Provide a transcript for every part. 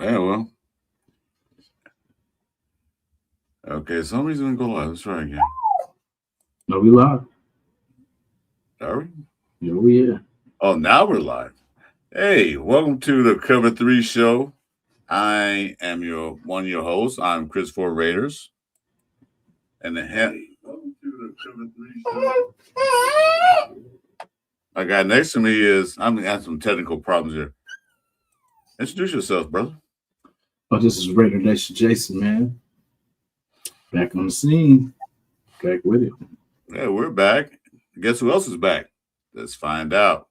Yeah, well, okay. Some reason to go live. Let's try again. No, we live. Are we? Oh yeah. Oh, now we're live. Hey, welcome to the Cover Three Show. I am one of your hosts. I'm Chris for Raiders, and welcome to the Cover Three Show. My guy next to me is I'm having some technical problems here. Introduce yourself, brother. Oh, this is Raider Nation Jason, man. Back on the scene. Back with it. Yeah, we're back. Guess who else is back? Let's find out.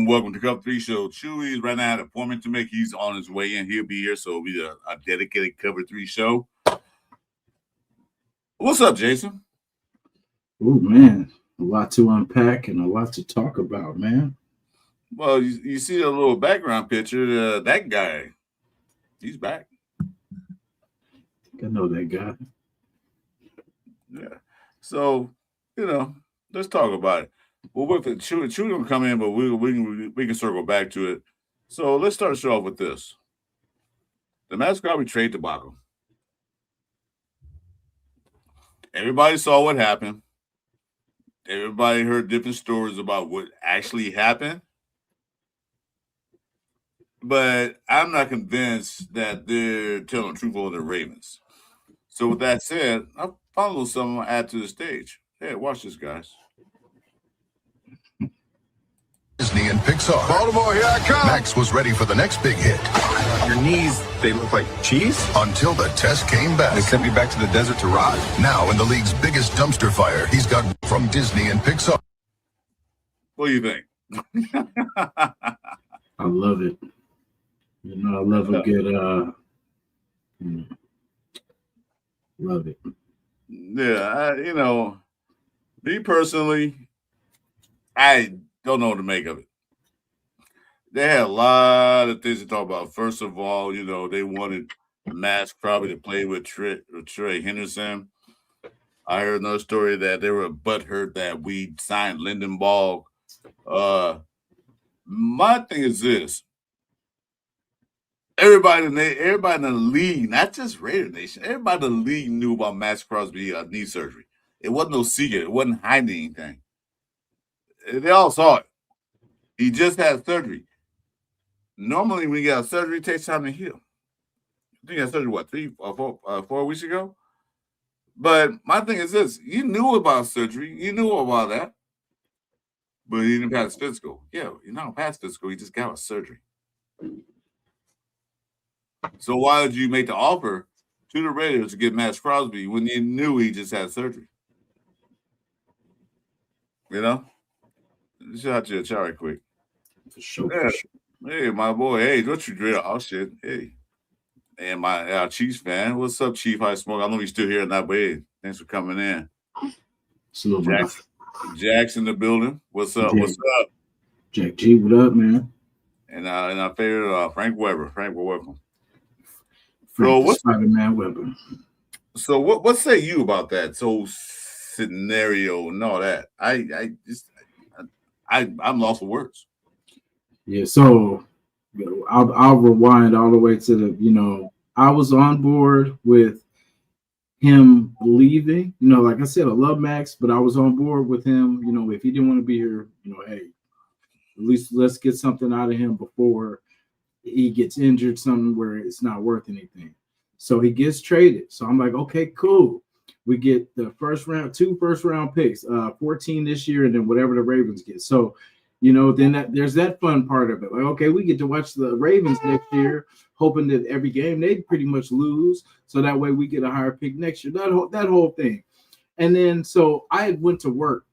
Welcome to Cup 3 Show. Chuy is right now at an appointment to make. He's on his way in. He'll be here, so it'll be a dedicated Cover 3 show. What's up, Jason? Oh, man. A lot to unpack and a lot to talk about, man. Well, you see a little background picture. That guy, he's back. I know that guy. Yeah. So, let's talk about it. Well, with it, Chuy gonna come in, but we can circle back to it. So let's start the show off with this: the Maxx Crosby trade debacle. Everybody saw what happened. Everybody heard different stories about what actually happened, but I'm not convinced that they're telling the truth on the Ravens. So with that said, I found a little something to add to the stage. Hey, watch this, guys. Disney and Pixar. Baltimore, here I come. Max was ready for the next big hit. Your knees, they look like cheese? Until the test came back. They sent me back to the desert to rot. Now in the league's biggest dumpster fire, he's got from Disney and Pixar. What do you think? I love it. I love a good love it. Yeah, me personally, I don't know what to make of it. They had a lot of things to talk about. First of all, they wanted Maxx Crosby to play with Trey Henderson. I heard another story that they were butthurt that we signed Lindenball. My thing is this. Everybody in the league, not just Raider Nation, everybody in the league knew about Maxx Crosby knee surgery. It wasn't no secret. It wasn't hiding anything. They all saw it. He just had surgery. Normally, when you get a surgery, it takes time to heal. I think he had surgery, 4 weeks ago? But my thing is this. You knew about surgery. You knew about that. But he didn't pass physical. Yeah, you're not past physical. He just got a surgery. So why did you make the offer to the Raiders to get Maxx Crosby when you knew he just had surgery? Shout out to your chat right quick. For sure. Hey, my boy. Hey, what you drill? Oh, shit. Hey. And my Chiefs fan. What's up, Chief High Smoke? I know you're still here in that way. Thanks for coming in. Jack's in the building. What's up? What's up? Jack G, what up, man? And our favorite Frank Weber. Frank, welcome. Spider-Man Weber. So what say you about that? So scenario and all that. I'm lost for words. Yeah, so I'll rewind all the way to the, I was on board with him leaving. Like I said, I love Max, but I was on board with him. If he didn't want to be here, hey, at least let's get something out of him before he gets injured, something where it's not worth anything. So he gets traded. So I'm like, okay, cool. We get the two first round picks, 14 this year, and then whatever the Ravens get. So, then there's that fun part of it. Like, okay, we get to watch the Ravens next year. hoping that every game they pretty much lose, so that way we get a higher pick next year. That whole thing. And then so I went to work,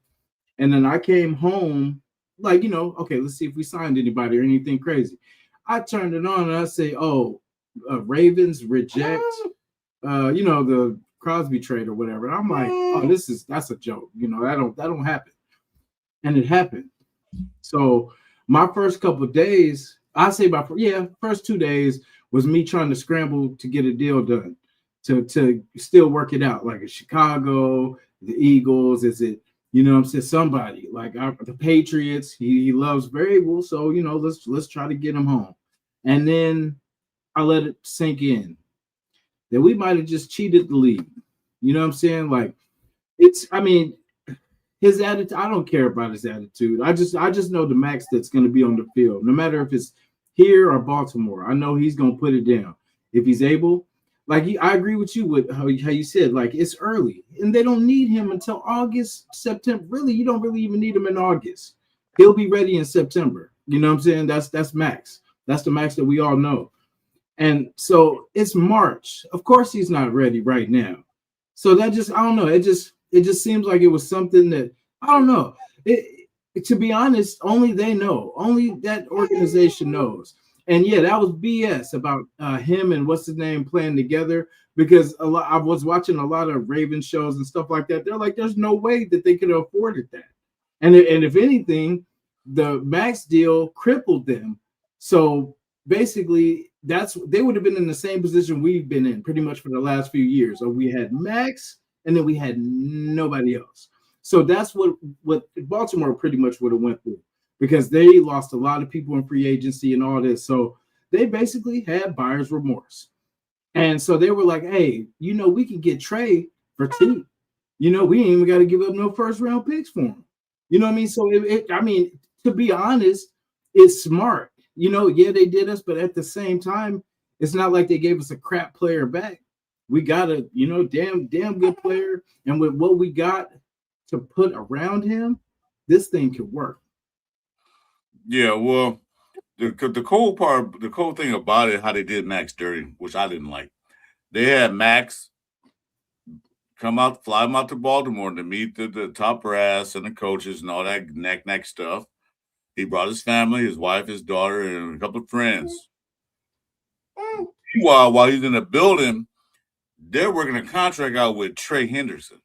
and then I came home, like, okay, let's see if we signed anybody or anything crazy. I turned it on and I say, oh, Ravens reject, the Crosby trade or whatever. And I'm like, oh, that's a joke. That don't happen. And it happened. So my first couple of days, I say first 2 days was me trying to scramble to get a deal done, to still work it out. Like in Chicago, the Eagles, is it, somebody like the Patriots, he loves Variable. So, let's try to get him home. And then I let it sink in that we might have just cheated the league. You know what I'm saying? Like, his attitude, I don't care about his attitude. I just know the Maxx that's going to be on the field, no matter if it's here or Baltimore. I know he's going to put it down if he's able. Like, I agree with you with how you said, like, it's early and they don't need him until August, September. Really, you don't really even need him in August. He'll be ready in September. You know what I'm saying? That's Maxx. That's the Maxx that we all know. And so it's March. Of course, he's not ready right now. So that just, I don't know. It just seems like it was something that, I don't know. To be honest, only they know. Only that organization knows. And yeah, that was BS about him and what's his name playing together, because I was watching a lot of Raven shows and stuff like that. They're like, there's no way that they could have afforded that. And if anything, the Maxx deal crippled them. So basically, they would have been in the same position we've been in pretty much for the last few years. So we had Maxx and then we had nobody else. So that's what Baltimore pretty much would have went through, because they lost a lot of people in free agency and all this. So they basically had buyer's remorse. And so they were like, hey, we can get Trey for cheap. We ain't even got to give up no first round picks for him. You know what I mean? So to be honest, it's smart. Yeah, they did us, but at the same time, it's not like they gave us a crap player back. We got a, damn good player. And with what we got to put around him, this thing could work. Yeah, well, the cool thing about it, how they did Maxx dirty, which I didn't like. They had Maxx fly him out to Baltimore to meet the top brass and the coaches and all that neck stuff. He brought his family, his wife, his daughter, and a couple of friends. Meanwhile, while he's in the building, they're working a contract out with Trey Henderson.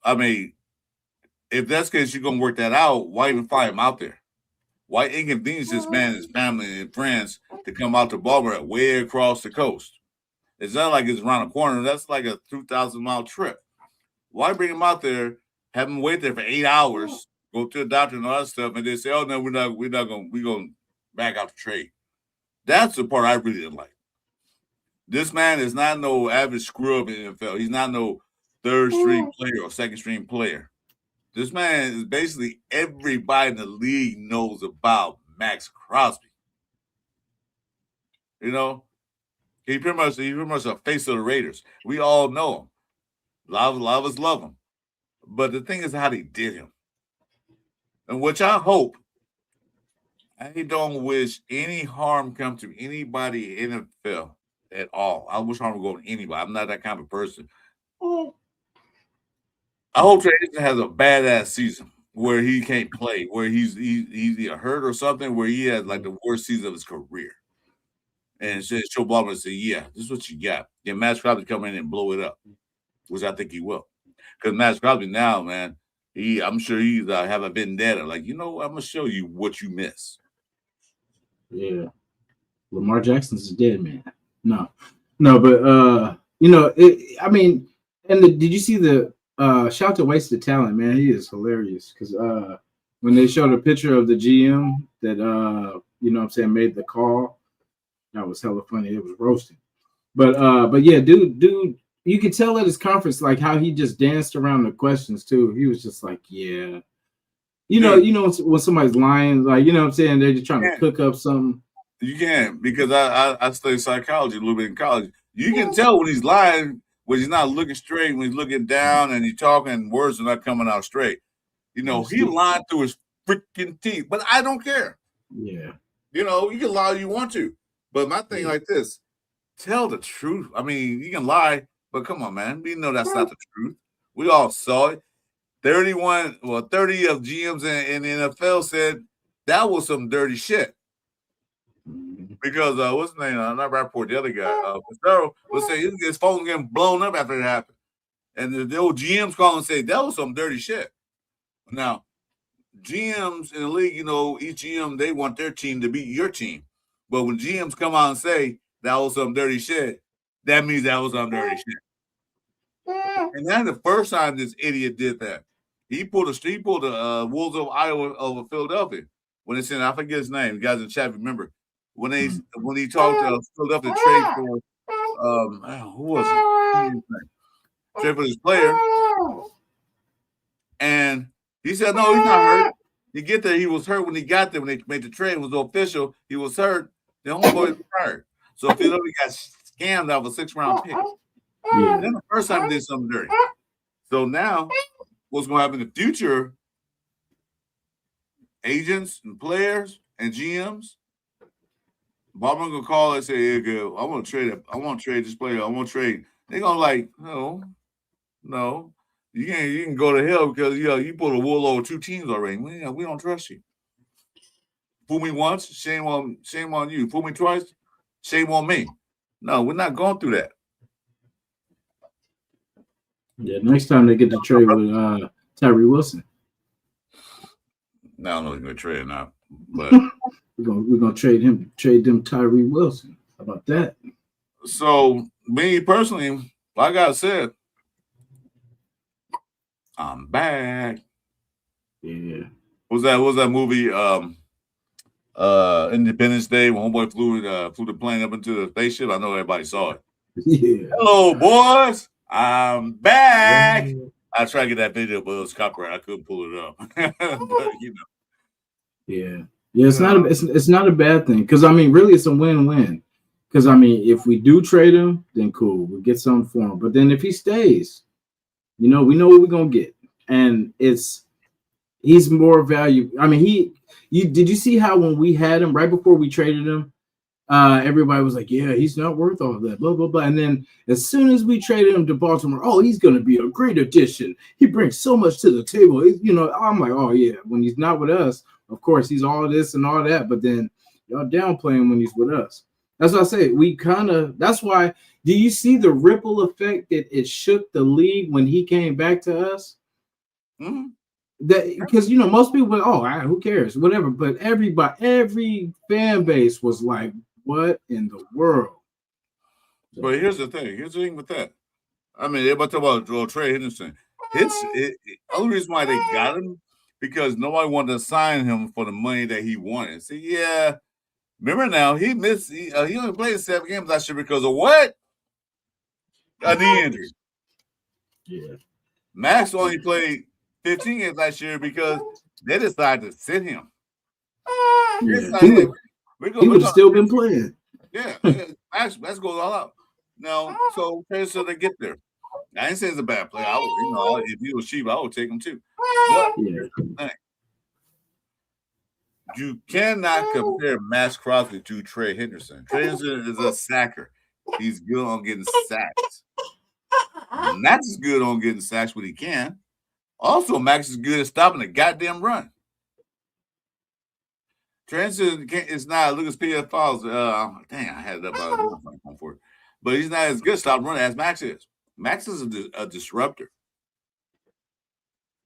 I mean, if that's the case, you're going to work that out. Why even fly him out there? Why inconvenience this man, his family, and friends to come out to Baltimore way across the coast? It's not like it's around the corner. That's like a 2,000-mile trip. Why bring him out there, have him wait there for 8 hours, go to the doctor and all that stuff, and they say, oh, no, we're going to back out the trade. That's the part I really didn't like. This man is not no average scrub in the NFL. He's not no third-string player or second-string player. This man is basically everybody in the league knows about Maxx Crosby. He pretty much a face of the Raiders. We all know him. A lot of us love him. But the thing is how they did him. And which I hope, I don't wish any harm come to anybody in the NFL at all. I wish harm would go to anybody. I'm not that kind of person. I hope Trey has a badass season where he can't play, where he's either hurt or something, where he has like the worst season of his career. And show Baltimore and say, yeah, this is what you got. Yeah, Maxx Crosby come in and blow it up, which I think he will. Because Maxx Crosby now, man, I'm sure he's have a vendetta. Like, I'm going to show you what you miss. Yeah. Lamar Jackson's a dead man. No, but, did you see the shout to Wasted Talent, man? He is hilarious. Because when they showed a picture of the GM that, made the call, that was hella funny. It was roasting. But yeah, dude, you could tell at his conference, like, how he just danced around the questions, too. He was just like, yeah. When somebody's lying, like, they're just trying to cook up something. You can, because I studied psychology a little bit in college. You can tell when he's lying, when he's not looking straight, when he's looking down and he's talking, words are not coming out straight. He lied through his freaking teeth, but I don't care. Yeah. You can lie if you want to. But my thing like this, tell the truth. I mean, you can lie, but come on, man. We know that's not the truth. We all saw it. 30 of GMs in the NFL said that was some dirty shit. Because what's his name? Not Rapport, the other guy, Pizarro was saying his phone getting blown up after it happened. And the old GMs call and say that was some dirty shit. Now, GMs in the league, you know, each GM, they want their team to beat your team. But when GMs come out and say that was some dirty shit, that means that was some dirty shit. And that's the first time this idiot did that. He pulled the Wolves of Iowa over Philadelphia. When they said, I forget his name, the guys in the chat remember. When he talked to Philadelphia trade for who was it? Trade for this player. And he said, no, he's not hurt. You get there, he was hurt when he got there. When they made the trade, it was official. He was hurt. The homeboy was hurt. So Philadelphia got scammed out of a 6th-round pick. Yeah. Then the first time he did something dirty. So now, what's going to happen in the future? Agents and players and GMs, Bob going to call and say, hey, girl, I want to trade it. I want to trade this player. I want to trade. They're going to like, no. You can go to hell because you put a wool over 2 teams already. We don't trust you. Fool me once, shame on you. Fool me twice, shame on me. No, we're not going through that. Yeah, next time they get to trade with Tyree Wilson. No, I don't know if they're going to trade or not, but we're gonna trade them Tyree Wilson. How about that? So me personally, like I said, I'm back. Yeah. What was that movie? Independence Day when homeboy flew the plane up into the spaceship. I know everybody saw it. Yeah. Hello, boys. I'm back. Yeah. I tried to get that video, but it was copyright. I couldn't pull it up. But, you know. Yeah. Yeah, it's not a bad thing. Because I mean, really it's a win-win. Because I mean, if we do trade him, then cool. We'll get something for him. But then if he stays, we know what we're gonna get. And he's more value. I mean, did you see how when we had him right before we traded him, everybody was like, yeah, he's not worth all of that, blah, blah, blah. And then as soon as we traded him to Baltimore, oh, he's going to be a great addition. He brings so much to the table. I'm like, oh, yeah, when he's not with us, of course, he's all this and all that. But then y'all downplay him when he's with us. That's what I say. That's why, do you see the ripple effect that it shook the league when he came back to us? Mm-hmm. Because most people were, who cares, whatever. But every fan base was like, what in the world? But here's the thing with that. I mean, everybody talk about Trey Henderson. The only reason why they got him because nobody wanted to sign him for the money that he wanted. See, yeah. Remember now, he missed. He only played 7 games last year because of what? A knee injury. Yeah. Maxx only played 15 games last year because they decided to sit him. Yeah. He would have still been playing. Yeah, Maxx goes all out. No, so so they get there. I ain't saying it's a bad player. If he was cheap, I would take him too. But you cannot compare Maxx Crosby to Trey Henderson. Trey Henderson is a sacker. He's good on getting sacks. Maxx is good on getting sacks when he can. Also, Maxx is good at stopping the goddamn run. Transition is not. Look at PF Files. Dang, I had it up. For it. But he's not as good stop running as Maxx is. Maxx is a disruptor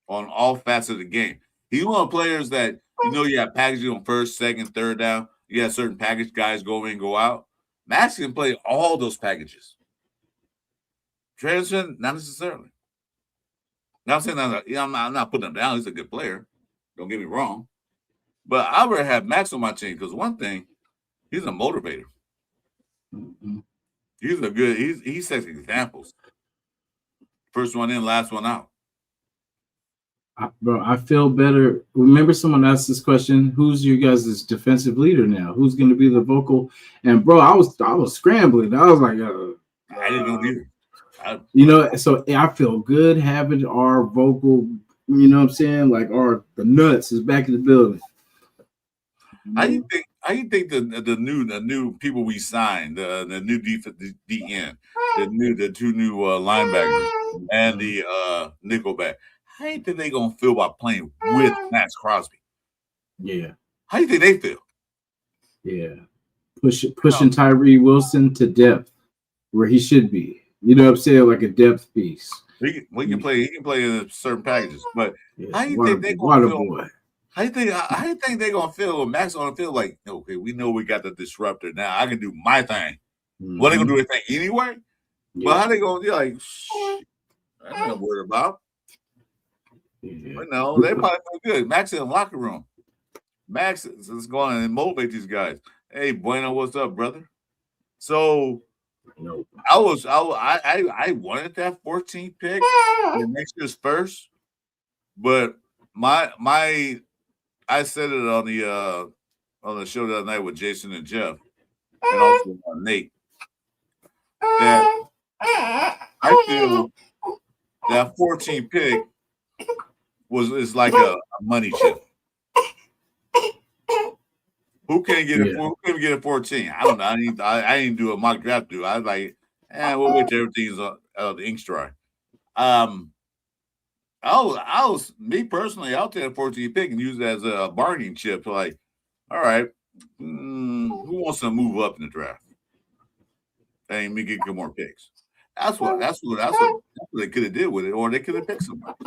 on all facets of the game. He's one of the players that you have packages on first, second, third down. You have certain package guys go in, go out. Maxx can play all those packages. Transition, not necessarily. Now I'm saying I'm not putting him down. He's a good player. Don't get me wrong. But I would have Maxx on my team because one thing, he's a motivator. Mm-hmm. He sets examples. First one in, last one out. Bro, I feel better. Remember someone asked this question, who's your guys' defensive leader now? Who's going to be the vocal? And bro, I was scrambling. I was like, I didn't know either. So I feel good having our vocal, you know what I'm saying? Like the nuts is back in the building. How do you think how you think the new people we signed, the new DN, the two new linebackers and the nickelback, how you think they gonna feel about playing with Maxx Crosby? Yeah. How you think they feel? Yeah. Pushing Tyree Wilson to depth where he should be. You know what I'm saying? Like a depth piece. He can play in certain packages, but Yeah. how you think they gonna Water feel? boy. How you think they gonna feel when Max on the field? Like, okay, we know we got the disruptor now. I can do my thing. Mm-hmm. What they gonna do their thing anyway? Yeah. But how they gonna be like? I'm not worried about. Yeah. But no, they probably feel good. Max in the locker room. Max is going to motivate these guys. Hey, Bueno, what's up, brother? So Nope. I wanted that 14th pick in next year's first, but I said it on the show the other night with Jason and Jeff, and also Nate, that I feel that 14th pick is like a money chip. Who can get it? Who can get a 14? I don't know. I didn't do a mock draft. I was like, we'll wait till everything's the ink's dry. I was me personally. I'll take a 14 pick and use it as a bargaining chip. Like, all right, who wants to move up in the draft? And me get more picks. That's what they could have did with it, or they could have picked somebody.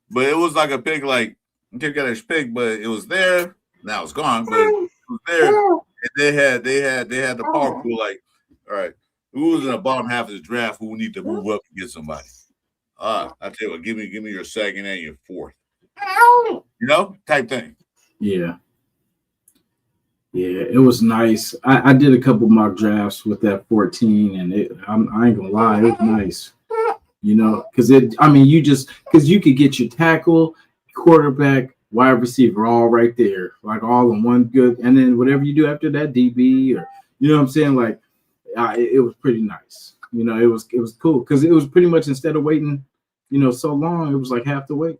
But it was like a pick, like you got a pick, but it was there. Now it's gone, but it was there. And they had the power pool. Like, all right, who's in the bottom half of the draft who need to move up and get somebody? I tell you what, give me your second and your fourth. Type thing. Yeah. Yeah, it was nice. I did a couple mock drafts with that 14, and I ain't gonna lie, it was nice. Because you could get your tackle, quarterback, wide receiver all right there, like all in one good, and then whatever you do after that, DB or you know what I'm saying, like it was pretty nice. It was cool because it was pretty much instead of waiting, so long, it was like half the wait.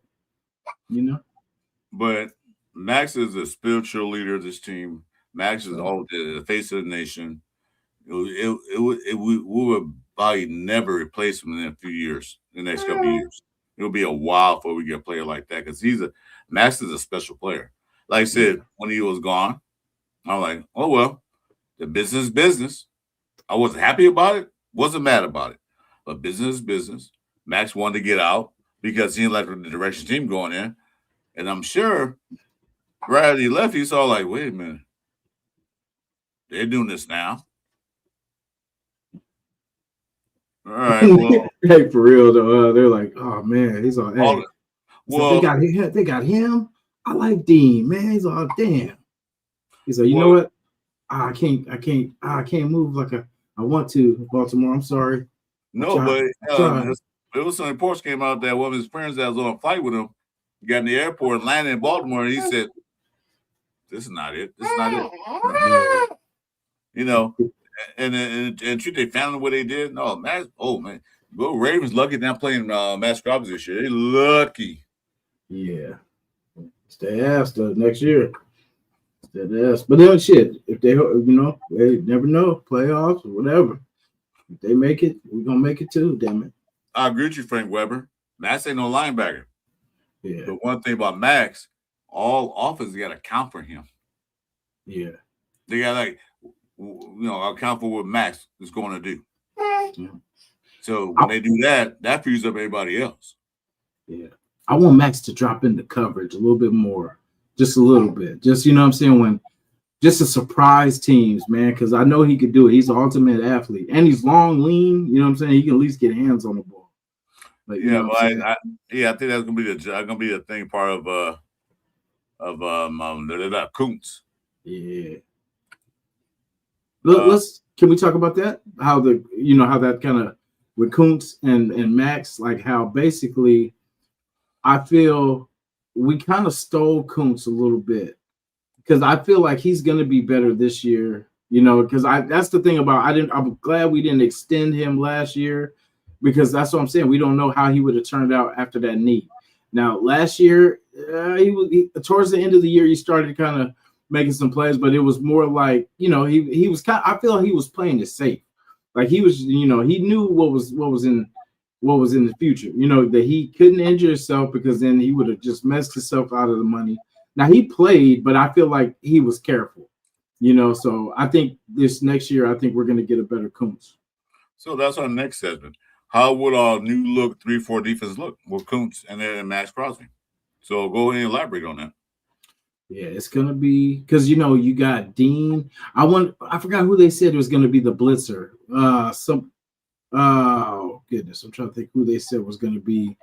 But Max is a spiritual leader of this team. Max is all the face of the nation. We would probably never replace him in a few years, in the next couple of years. It'll be a while before we get a player like that because Max is a special player. Like I said, when he was gone, I'm like, oh, well, the business is business. I wasn't happy about it, wasn't mad about it. But business is business. Max wanted to get out because he didn't like the direction the team going in. And I'm sure right after he left, he saw like, wait a minute. They're doing this now. All right. Well, hey, for real though, they're like, oh man, he's all. Hey. Well, they got him. I like Dean, man. He's all damn. He's like, you know what? I can't move like I want to. Baltimore, I'm sorry. No, but there was some reports came out that one of his friends that was on a flight with him got in the airport and landed in Baltimore, and he said, "This is not it. This is not it." And treat their family what they did. No, Max. Oh man, go Ravens lucky not playing Maxx Crosby this year. They lucky. Yeah, stay ass the next year. Stay ass, but then shit. If they, they never know playoffs or whatever. If they make it, we're gonna make it too. Damn it. I agree with you, Frank Weber. Max ain't no linebacker. Yeah. But one thing about Max, all offense got to count for him. Yeah. They got account for what Max is going to do. Yeah. So when they do that, that frees up everybody else. Yeah. I want Max to drop into coverage a little bit more. Just a little bit. Just, you know what I'm saying? Just to surprise teams, man, because I know he could do it. He's an ultimate athlete. And he's long, lean. You know what I'm saying? He can at least get hands on the ball. But, I think that's gonna be the thing part of the Kuntz. Yeah. Can we talk about that? How that kind of with Kuntz and Max, like how basically I feel we kind of stole Kuntz a little bit. Because I feel like he's going to be better this year, because that's the thing about I'm glad we didn't extend him last year because that's what I'm saying. We don't know how he would have turned out after that knee. Now, last year, he towards the end of the year, he started kind of making some plays, but it was more like, he was kind. I feel he was playing it safe. Like he was, he knew what was in the future. That he couldn't injure himself because then he would have just messed himself out of the money. Now he played, but I feel like he was careful. So I think this next year, I think we're going to get a better Kuntz. So that's our next segment. How would our new look 3-4 defense look with Kuntz and then Maxx Crosby? So go ahead and elaborate on that. Yeah, it's gonna be because you got Dean. I forgot who they said was gonna be the blitzer. Oh goodness, I'm trying to think who they said was gonna be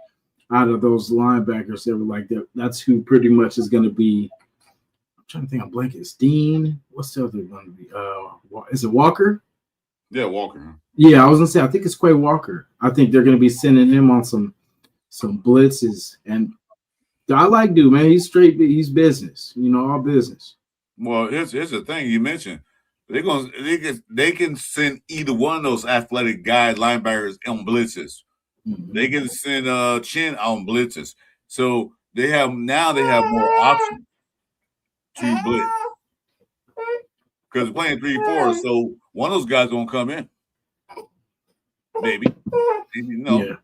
out of those linebackers. They were like that. That's who pretty much is gonna be. I'm trying to think. I'm blanking. It's Dean. What's the other one to be? Is it Walker? Yeah, Walker. Yeah, I was gonna say. I think it's Quay Walker. I think they're gonna be sending him on some blitzes, and I like dude, man. He's straight. He's business. All business. Well, here's the thing you mentioned. They can send either one of those athletic guys, linebackers, on blitzes. Mm-hmm. They can send Chin on blitzes. So they have more options to blitz because playing 3-4. So one of those guys gonna come in. Maybe no.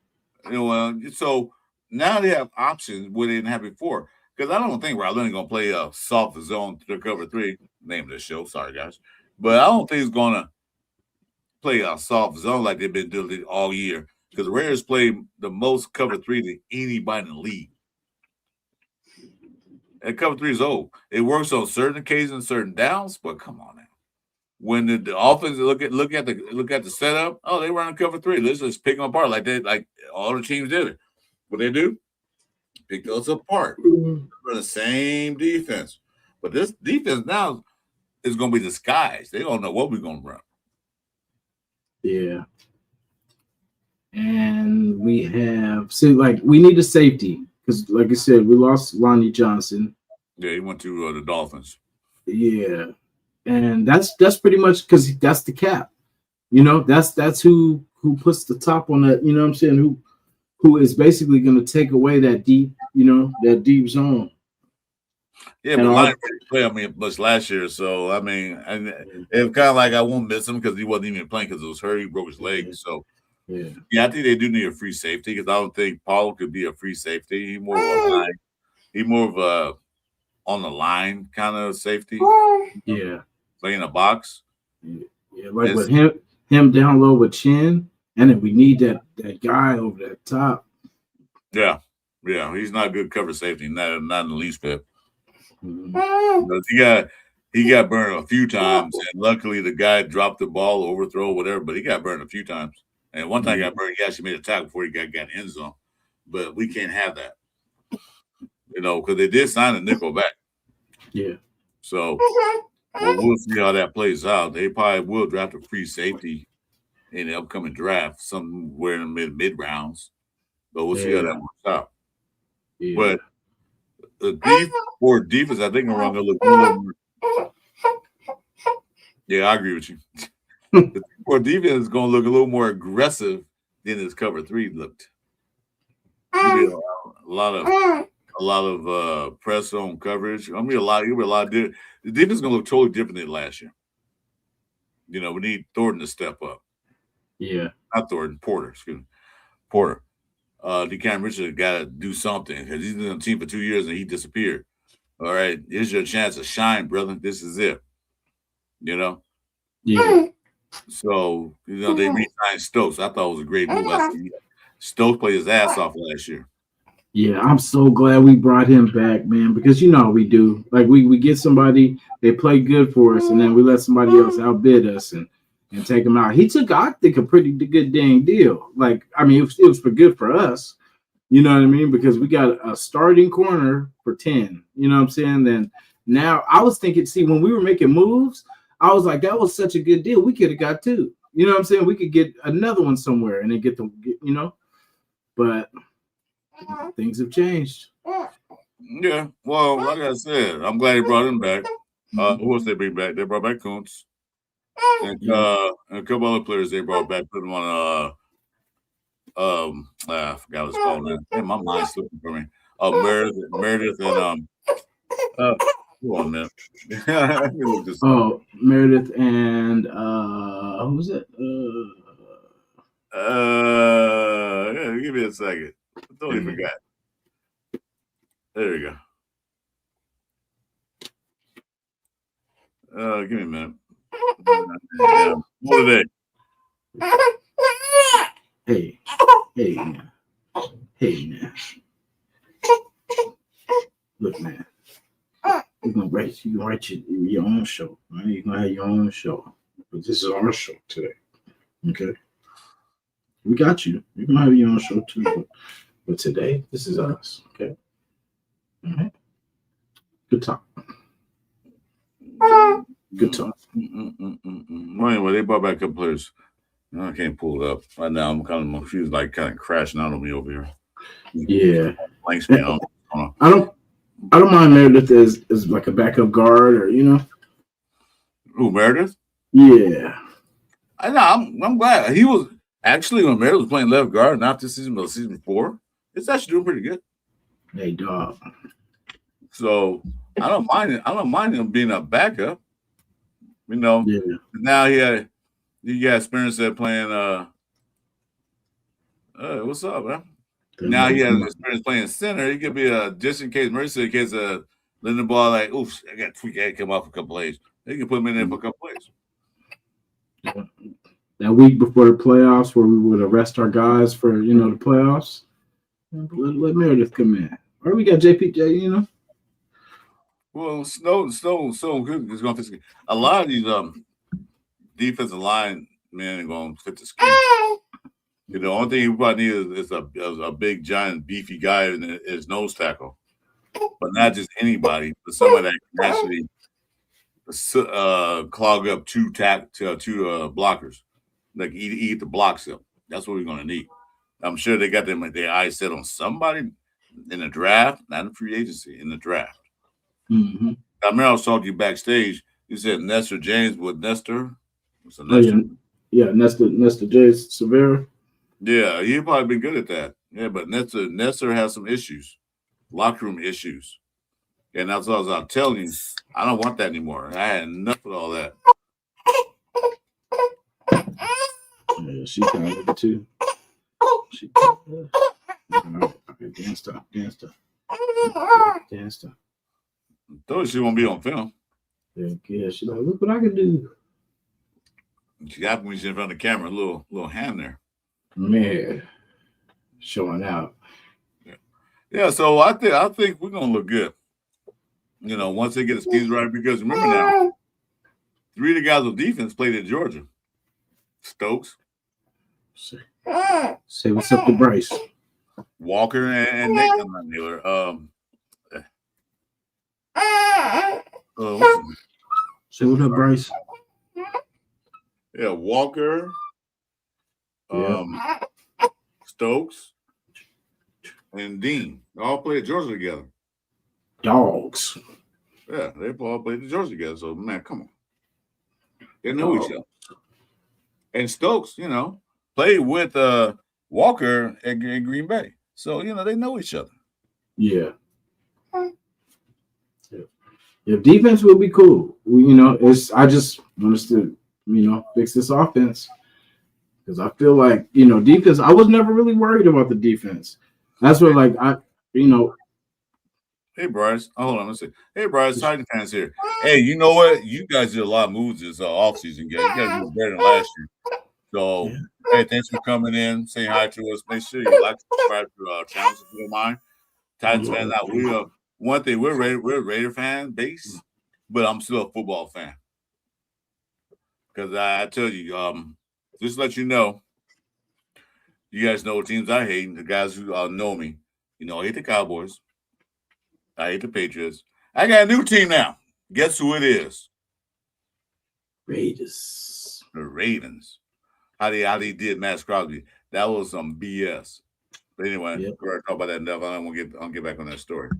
Yeah. So now they have options where they didn't have before. Because I don't think Riley going to play a soft zone to cover 3. Name of the show. Sorry, guys. But I don't think he's going to play a soft zone like they've been doing all year. Because the Raiders play the most cover 3 than anybody in the league. And cover 3 is old. It works on certain occasions, certain downs, but come on now. When the offense look at the setup, they run cover 3. Let's just pick them apart like all the teams did it. What they do? Pick those apart. For the same defense. But this defense now is going to be disguised. They don't know what we're going to run. Yeah. And we need a safety because, like I said, we lost Lonnie Johnson. Yeah, he went to the Dolphins. Yeah. And that's pretty much because that's the cap. That's who puts the top on that, what I'm saying, who is basically going to take away that deep, that deep zone. Yeah, but Lonnie didn't play much last year, so and it's kind of like I won't miss him because he wasn't even playing because it was hurt. He broke his leg, so yeah, I think they do need a free safety because I don't think Paul could be a free safety. He's more of a line. He's more of a on the line kind of safety. Yeah, playing a box. Yeah, like with him down low with Chin, and then we need that guy over that top. Yeah, he's not a good cover safety, not in the least bit. Mm-hmm. He got burned a few times, and luckily the guy dropped the ball, overthrow, whatever. But he got burned a few times, and one time he got burned. He actually made a tackle before he got in the end zone. But we can't have that, because they did sign a nickel back. Yeah. So we'll see how that plays out. They probably will draft a free safety in the upcoming draft, somewhere in the mid rounds. But we'll see how that works out. Yeah. But the defense, I think around going to look more. Yeah, I agree with you. The defense is going to look a little more aggressive than his cover 3 looked. A lot of press on coverage. The defense is going to look totally different than last year. We need Thornton to step up. Yeah, not Thornton, Porter. Excuse me, Porter. DeCam Richards got to do something because he's been on the team for 2 years and he disappeared. All right, here's your chance to shine, brother. This is it. Yeah. So they re-signed Stokes. I thought it was a great move. Stokes played his ass off last year. Yeah, I'm so glad we brought him back, man, because we do. Like we get somebody, they play good for us, and then we let somebody else outbid us and take him out. He took, I think, a pretty good dang deal. Like, it was for good for us. You know what I mean? Because we got a starting corner for 10. You know what I'm saying? Then now I was thinking, when we were making moves, I was like, that was such a good deal. We could have got 2. You know what I'm saying? We could get another one somewhere and then get them, But things have changed. Yeah. Well, like I said, I'm glad he brought him back. Who else they bring back? They brought back Kuntz. And a couple other players they brought back, put them on I forgot what it's called now. Man, my mind's slipping for me. Meredith and Hold on a minute. Let me look this up. Oh, Meredith and who was it? Yeah, give me a second. I totally forgot. There we go. Give me a minute. What are they? Hey man. Look, man. You can write your own show, right? You're gonna have your own show. But this is our show today. Okay. We got you. You're gonna have your own show too. But today, this is us. Okay. All right. Good talk. Good talk. Well, anyway, they brought back a couple players. No, I can't pull it up right now. I'm kind of confused, like kind of crashing out on me over here. Yeah. Blank screen. I don't mind Meredith as like a backup guard, or Who, Meredith? Yeah. I know. I'm glad he was actually when Meredith was playing left guard, not this season, but season 4. It's actually doing pretty good. Hey, dog. So I don't mind it. I don't mind him being a backup. Now he got experience at playing. What's up, man? Now he has experience playing center. He could be just in case Mercy, in case letting the ball like, oof, I got tweak head come off a couple plays. They can put him in there for a couple plays. That week before the playoffs, where we would arrest our guys for the playoffs, let Meredith come in. Or we got JPJ, Well, Snowden is going to fit. A lot of these defensive line men are going to fit the scheme. The only thing he probably need is a big, giant, beefy guy in his nose tackle, but not just anybody, but somebody that can actually clog up two blockers, like eat the blocks up. That's what we're going to need. I'm sure they got their eyes set on somebody in the draft, not in free agency, in the draft. Mm-hmm. I remember I was talking to you backstage. You said Nestor James with Nestor. Nestor J. Severa. Yeah, he'd probably be good at that. Yeah, but Nestor has some issues, locker room issues. And that's what I was telling you. I don't want that anymore. I had enough of all that. Yeah, she kind of it too. Okay, dance stuff. Thought she won't be on film. Yeah, she's like, look what I can do. She got when she's in front of the camera, a little hand there. Man, showing out. Yeah, so I think we're gonna look good. Once they get the schemes right, because remember now, 3 of the guys on defense played at Georgia. Stokes. Say what's up to Bryce. Walker and Nathan Miller. Say what up, Bryce. Yeah, Walker, Stokes, and Dean. They all played at Georgia together. Dogs. Yeah, they all played at Georgia together. So, man, come on. They know each other. And Stokes, played with Walker at Green Bay. So, they know each other. Yeah. Yeah, defense will be cool. I just want us to, fix this offense. Because I feel like, defense, I was never really worried about the defense. That's what, Hey, Bryce. Hold on. Let's see. Hey, Bryce. Titan fans here. Hey, you know what? You guys did a lot of moves this offseason, guys. You guys did better than last year. So, hey, thanks for coming in, saying hi to us. Make sure you like, subscribe to our channel if you don't mind. Titans fans out. One thing, we're a Raider fan base, but I'm still a football fan. Because I tell you, just to let you know, you guys know what teams I hate. The guys who know me, I hate the Cowboys. I hate the Patriots. I got a new team now. Guess who it is? Raiders. The Ravens. How they did Maxx Crosby. That was some BS. But anyway, we're going to talk about that enough. I'll get back on that story.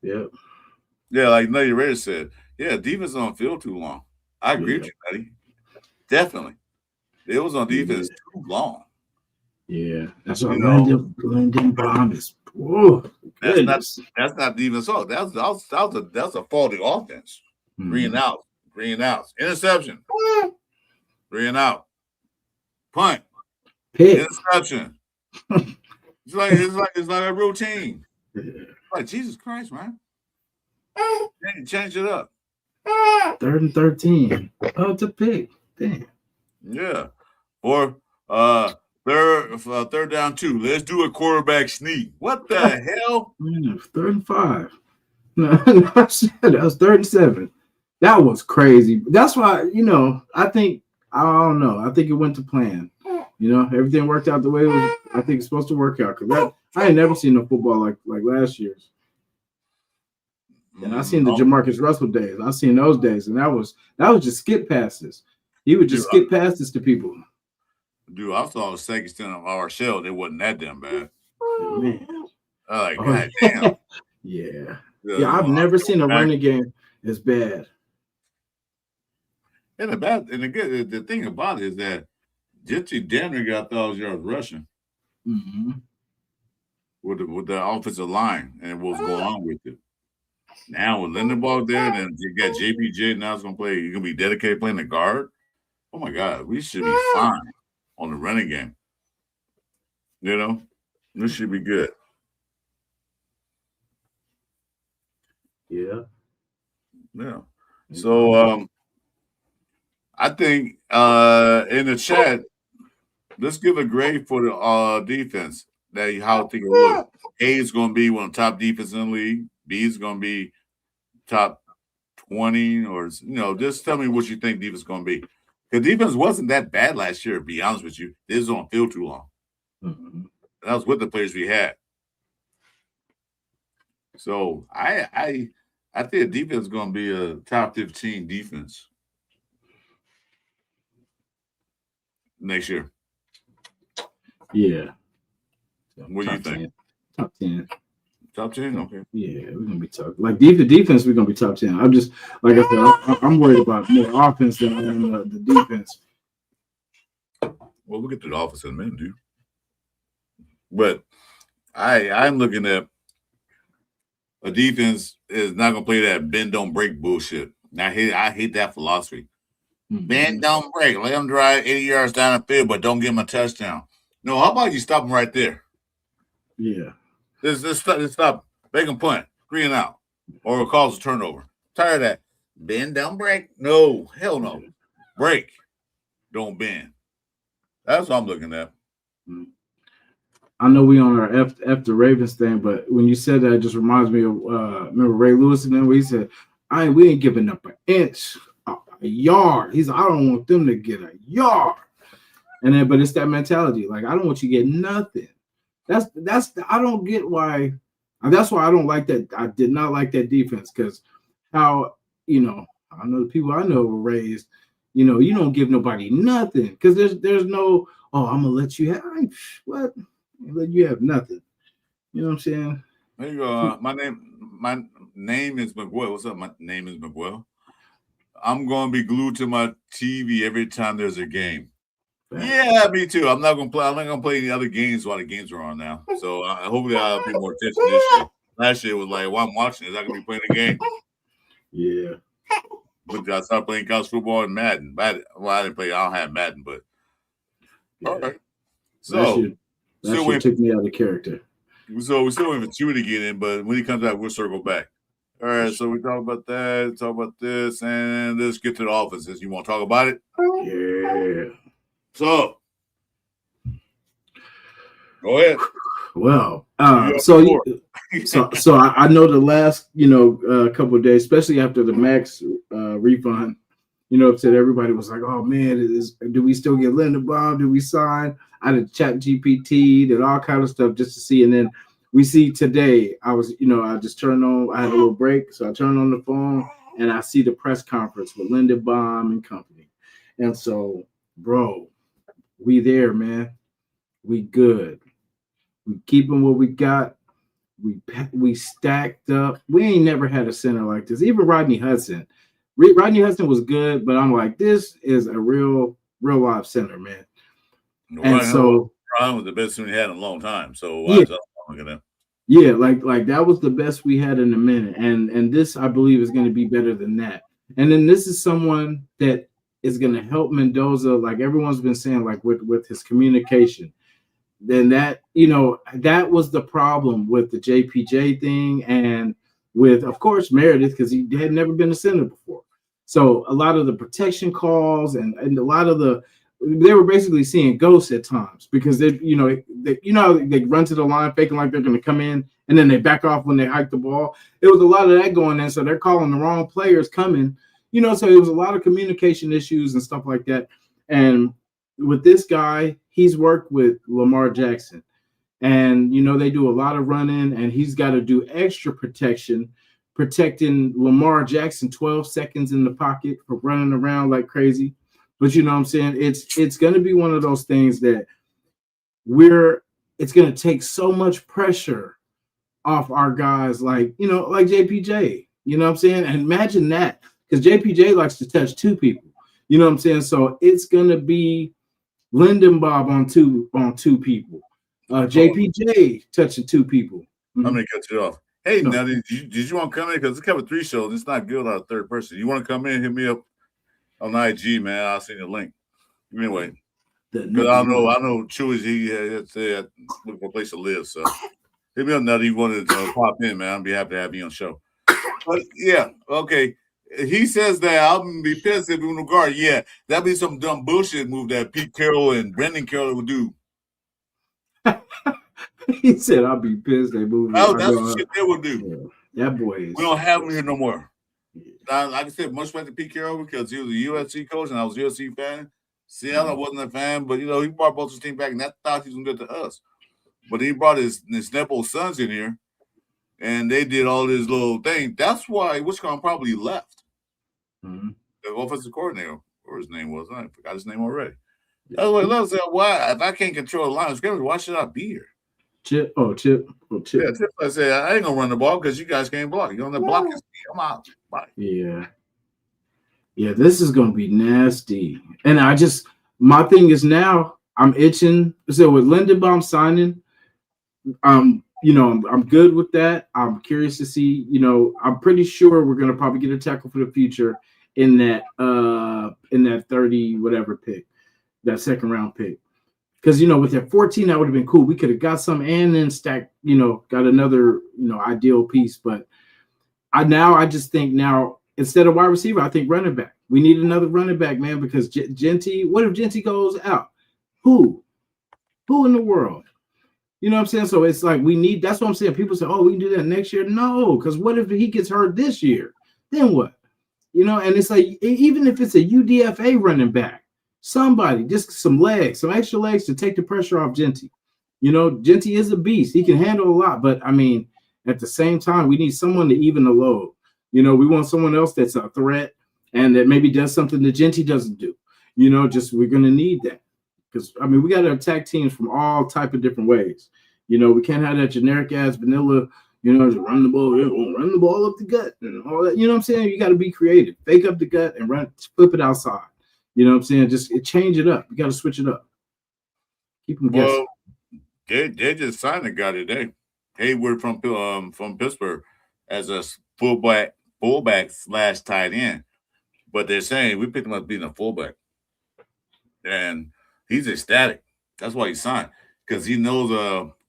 Yep. Yeah, like Nutty Raiders said, defense on field too long. I agree with you, Nutty. Definitely. It was on defense too long. Yeah, that's what You know, Lyndon Bomb is. Oh, that's goodness. not even so. That's a faulty offense. Three and Mhm. out, interception, 3 and out, punt, Pick. interception. It's like a routine. Yeah. Like Jesus Christ, man. Change it up. 3rd and 13. Oh, it's a pick. Damn. Yeah. Or third down 2. Let's do a quarterback sneak. What the hell? Man, 3rd and 5. No, that was 3rd and 7. That was crazy. That's why, I don't know. I think it went to plan. Everything worked out the way it was. I think it's supposed to work out because I ain't never seen no football like last year's. And I seen the Jamarcus Russell days. I seen those days, and that was just skip passes. He would just skip passes to people. Dude, I saw the second stint of our shell. It wasn't that damn bad. Man. God damn. Yeah. Yeah, I've never seen a running game as bad. And the thing about it is that Jitsi Danner got 1,000 yards rushing with the offensive line and what's going on with it. Now with Lindenberg there, then you got JPJ now is gonna play. You're gonna be dedicated playing the guard. Oh my God, we should be fine on the running game. This should be good. Yeah. Yeah. So I think in the chat, let's give a grade for the defense. How I think it look. A is going to be one of the top defenses in the league. B is going to be top 20, or just tell me what you think defense is going to be. The defense wasn't that bad last year. To be honest with you, this was on field too long. That was with the players we had. So I think the defense is going to be a top 15 defense next year. Yeah. What do you think? 10. Top 10. Top 10? Okay. Yeah, we're gonna be tough. Like defense, we're gonna be top 10. I'm just like I said, I'm worried about more offense than I am the defense. Well, we'll get to the offense in a minute, dude. But I'm looking at a defense is not gonna play that bend don't break bullshit. I hate that philosophy. Bend don't break. Let them drive 80 yards down the field, but don't give them a touchdown. No, how about you stop them right there? Yeah. Just stop. Make them punt, 3 and out, or cause a turnover. Tired of that. Bend, don't break. No, hell no. Break, don't bend. That's what I'm looking at. I know we on our F the Ravens thing, but when you said that, it just reminds me of remember Ray Lewis and then where he said, we ain't giving up an inch, a yard. He's like, I don't want them to get a yard. And then, but it's that mentality. Like, I don't want you to get nothing. I don't get why. That's why I don't like that. I did not like that defense because how, I know the people I know were raised, you don't give nobody nothing because there's no, I'm going to let you have, what? Let you have nothing. You know what I'm saying? There you go. My name is Miguel. What's up? My name is Miguel. I'm going to be glued to my TV every time there's a game. Yeah, me too. I'm not gonna play any other games while the games are on now. So hopefully I'll pay more attention this year. Last year was like, while I'm watching, is I gonna be playing the game? Yeah. But I started playing college football and Madden. I didn't play. I don't have Madden, but all right. So that shit took me out of character. So we still waiting for Chuy to get in, but when he comes back, we'll circle back. All right. So we talk about that, talk about this, and let's get to the offenses. You want to talk about it? Yeah. So, go ahead. Well, so I know the last, couple of days, especially after the Maxx refund, said everybody was like, "Oh man, do we still get Lindenbaum? Do we sign?" I did ChatGPT, did all kind of stuff just to see, and then we see today. I was, I just turned on. I had a little break, so I turned on the phone and I see the press conference with Lindenbaum and company, and so, bro. We there, man. We good. We keeping what we got. We stacked up. We ain't never had a center like this. Even Rodney Hudson. Rodney Hudson was good, but I'm like, this is a real live center, man. And so Prime was the best one he had in a long time. So Yeah. I'm gonna. Yeah, like that was the best we had in a minute, and this I believe is going to be better than that. And then this is someone that is going to help Mendoza, like everyone's been saying, like with his communication. Then that that was the problem with the JPJ thing, and with of course Meredith because he had never been a center before. So a lot of the protection calls and a lot of they were basically seeing ghosts at times because they they run to the line faking like they're going to come in and then they back off when they hike the ball. There was a lot of that going in, so they're calling the wrong players coming. So it was a lot of communication issues and stuff like that. And with this guy, he's worked with Lamar Jackson, and they do a lot of running, and he's got to do extra protecting Lamar Jackson 12 seconds in the pocket for running around like crazy. But you know what I'm saying? It's going to be one of those things that it's going to take so much pressure off our guys like JPJ. You know what I'm saying? And imagine that, because JPJ likes to touch two people. You know what I'm saying? So it's going to be Linden Bob on two people. JPJ touching two people. I'm going to cut you off. Hey, No. Nutty, did you want to come in? Because it's covered 3 shows. It's not good on a third person. You want to come in? Hit me up on IG, man. I'll send you a link. Anyway, because I know Chuy, he had looking for a place to live. So hit me up, Nutty. You wanted to pop in, man. I'd be happy to have you on the show. But yeah, okay. He says that I'm gonna be pissed if we win guard. Yeah, that'd be some dumb bullshit move that Pete Carroll and Brendan Carroll would do. He said, "I'll be pissed they moved." That's the shit they would do. Yeah, that boy is. We don't have him here no more. Like I said, much respect to Pete Carroll because he was a USC coach and I was a USC fan. Seattle, I wasn't a fan, but he brought both his team back, and that thought he was gonna do it to us. But he brought his Nepo sons in here, and they did all this little thing. That's why Wisconsin probably left. Mm-hmm. The offensive coordinator, or his name was, I forgot his name already. That's what I said. Why, if I can't control the line of scrimmage, why should I be here? Chip. Yeah, Chip. I said I ain't gonna run the ball because you guys can't block. You're gonna block this. I'm out. Bye. Yeah. This is gonna be nasty. And my thing is now I'm itching. So with Lindenbaum signing, I'm good with that. I'm curious to see. I'm pretty sure we're gonna probably get a tackle for the future in that 30 whatever pick, that second round pick. Because with that 14, that would have been cool. We could have got some and then stacked, got another, ideal piece. But I just think now instead of wide receiver, I think running back. We need another running back, man. Because Genty, what if Genty goes out? Who in the world? You know what I'm saying? So it's like that's what I'm saying. People say, "Oh, we can do that next year." No, because what if he gets hurt this year? Then what? And it's like even if it's a UDFA running back. Somebody, just some extra legs to take the pressure off Genty. Genty is a beast. He can handle a lot, but I mean, at the same time, we need someone to even the load. We want someone else that's a threat and that maybe does something that Genty doesn't do. We're going to need that because, I mean, we got to attack teams from all type of different ways. We can't have that generic ass vanilla, just run the ball up the gut and all that. You know what I'm saying? You got to be creative. Fake up the gut and flip it outside. You know what I'm saying? Just change it up. You got to switch it up. Keep them guessing. Well, they just signed a guy today, Hayward from Pittsburgh, as a fullback / tight end. But they're saying we picked him up being a fullback, and he's ecstatic. That's why he signed, because he knows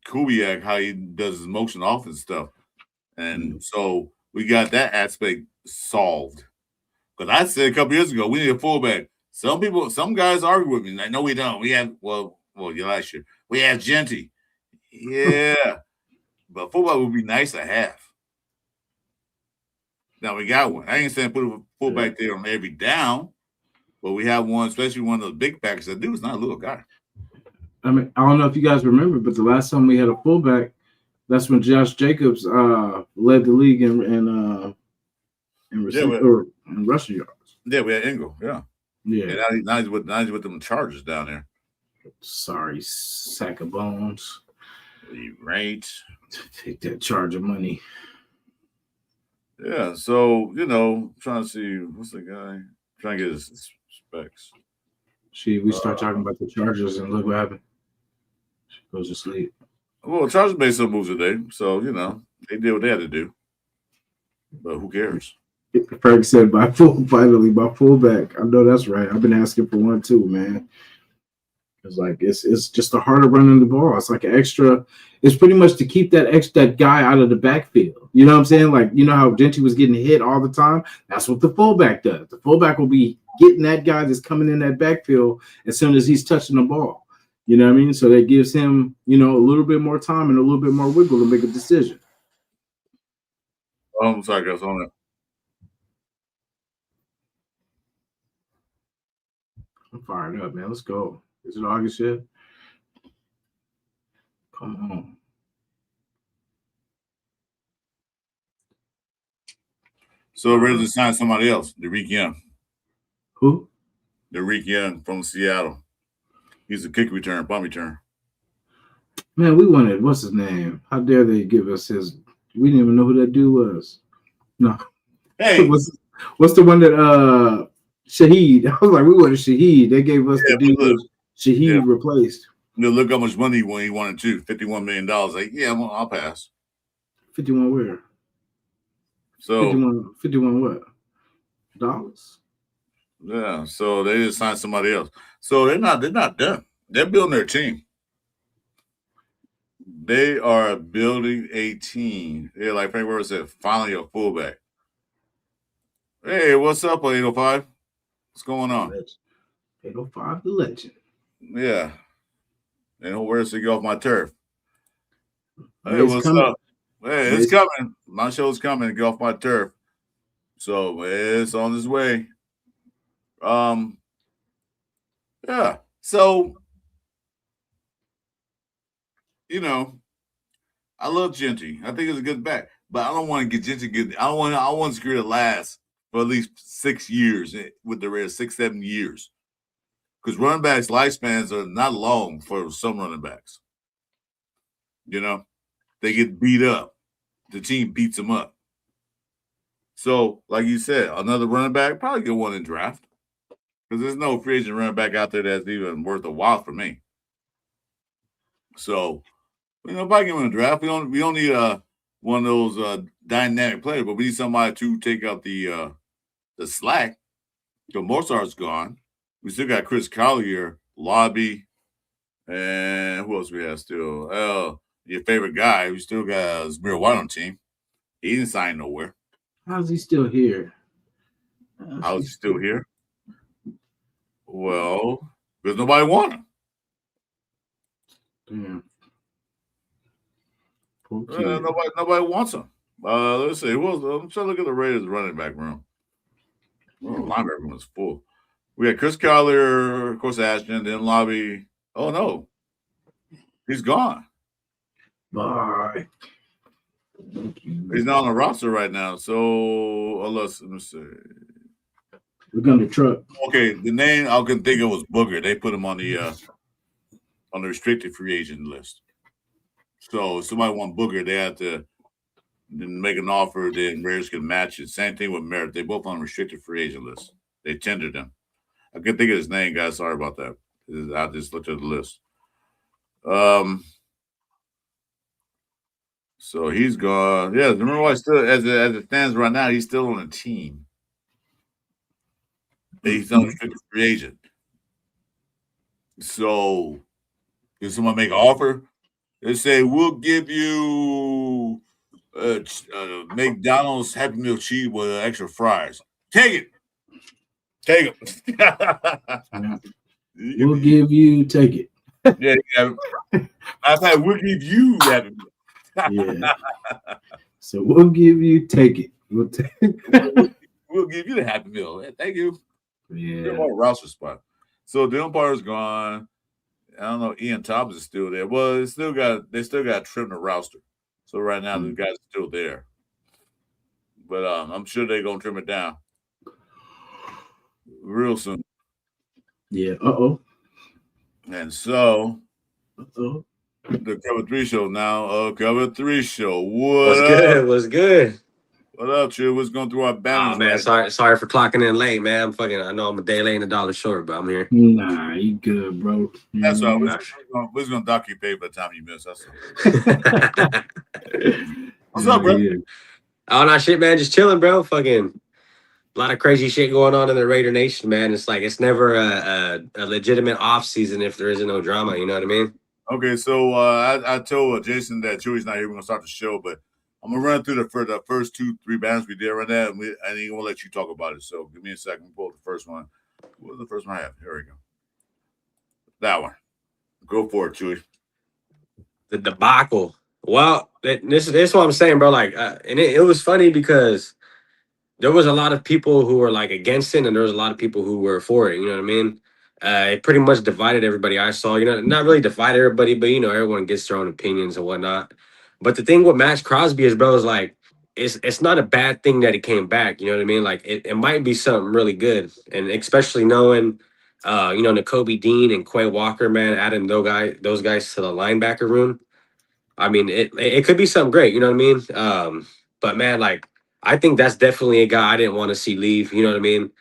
Kubiak, how he does his motion offense stuff, and so we got that aspect solved. Because I said a couple years ago we need a fullback. Some guys argue with me. Like, no, we don't. We have last year we have Genty. Yeah, but fullback would be nice to have. Now we got one. I ain't saying put a fullback there on every down, but we have one, especially one of those big backs. That dude's not a little guy. I mean, I don't know if you guys remember, but the last time we had a fullback, that's when Josh Jacobs led the league in rushing yards. Yeah, we had Ingle. Yeah. And now he's with them Chargers down there. Sorry, sack of bones. Right. Take that Charger money. Yeah, so trying to see what's the guy trying to get his specs. We start talking about the Chargers and look what happened. Goes to sleep. Well, Chargers made some moves today, so they did what they had to do. But who cares? Frank said, finally, my fullback. I know that's right. I've been asking for one too, man. It's like it's just a harder running the ball. It's like an extra. It's pretty much to keep that guy out of the backfield. You know what I'm saying? Like, you know how Gentry was getting hit all the time? That's what the fullback does. The fullback will be getting that guy that's coming in that backfield as soon as he's touching the ball. You know what I mean? So that gives him, a little bit more time and a little bit more wiggle to make a decision. I'm sorry, guys. On it. I'm fired up, man. Let's go. Is it August yet? Come on. So ready to sign somebody else, Derek Young. Who? Derek Young from Seattle. He's a kick return, punt return. Man, we wanted, what's his name? How dare they give us his? We didn't even know who that dude was. No. Hey. What's the one that Shaheed? I was like, we wanted Shaheed. They gave us the dude that Shaheed replaced. Look how much money he wanted to. $51 million. Like, yeah, I'll pass. 51 where? So 51 what? Dollars? Yeah, so they just signed somebody else. So they're not done. They're building their team. They are building a team. They're like Frank Ward said, finally a fullback. Hey, what's up, 805? What's going on? 805 the legend. Yeah. And where's to get off my turf? Hey, It's what's coming. up? Hey, it's coming. My show's coming to get off my turf. So it's on its way. Yeah. So, I love Gentry. I think it's a good back, but I don't want to get Gentry good. I want Secure to last for at least 6 years with the Raiders, 6-7 years. Because running backs' lifespans are not long for some running backs. They get beat up. The team beats them up. So, like you said, another running back, probably get one in draft. Because there's no free agent running back out there that's even worth a while for me. So, probably give him a draft. We don't need one of those dynamic players, but we need somebody to take out the slack. So Mozart's gone. We still got Chris Collier, Lobby, and who else we have still? Your favorite guy. We still got Zamir White on the team. He didn't sign nowhere. How's he still here? How's he still here? Well, because nobody want him. Damn. Nobody wants him. Let's see. I'm trying to look at the Raiders running back room. Oh, linebacker room is full. We got Chris Collier, of course, Ashton, then Lobby. Oh, no. He's gone. Bye. He's not on the roster right now. So, let me see. We're going to truck. Okay, the name I can think of was Booger. They put him on the restricted free agent list. So, if somebody want Booger, they have to make an offer. Then Raiders can match it. Same thing with Merritt. They both on the restricted free agent list. They tendered him. I couldn't think of his name, guys. Sorry about that. I just looked at the list. So he's gone. Yeah, remember why still as it stands right now, he's still on a team. He's on restricted free agent. So if someone make an offer, they say we'll give you McDonald's Happy Meal cheese with extra fries. Take it. We'll give you, take it. Yeah. I thought we'll give you that. Yeah. So we'll give you, take it. We'll give you the Happy Meal. Thank you. Yeah. More roster spot. So the umpire's gone. I don't know. Ian Thomas is still there. Well, they still got to trim the roster. So right now the guys are still there. But I'm sure they're gonna trim it down real soon. Yeah. And so the Cover 3 show now. Cover 3 show. What's good? What's good? What up, Chuy? What's going through our banners? Oh man, sorry for clocking in late, man. I know I'm a day late and $1 short, but I'm here. Nah, you good, bro. That's all. Mm. We're gonna dock you pay by the time you miss. That's all. What's Yeah, up, bro? yeah. Oh no, shit, man. Just chilling, bro. Fucking a lot of crazy shit going on in the Raider Nation, man. It's like it's never a legitimate off season if there isn't no drama. You know what I mean? Okay, so I told Jason that Chuy's not here. We're gonna start the show, but I'm gonna run through the first 2-3 banners we did right now, and I'm gonna let you talk about it. So give me a second. Pull up the first one. What was the first one I have? Here we go. That one. Go for it, Chuy. The debacle. Well, this is what I'm saying, bro. Like, and it was funny because there was a lot of people who were like against it, and there was a lot of people who were for it. You know what I mean? It pretty much divided everybody I saw. You know, not really divided everybody, but you know, everyone gets their own opinions and whatnot. But the thing with Maxx Crosby is, bro, is like it's not a bad thing that he came back. You know what I mean? Like it might be something really good, and especially knowing, you know, Nakobe Dean and Quay Walker, man, adding those guys to the linebacker room. I mean, it could be something great. You know what I mean? But man, like I think that's definitely a guy I didn't want to see leave. You know what I mean?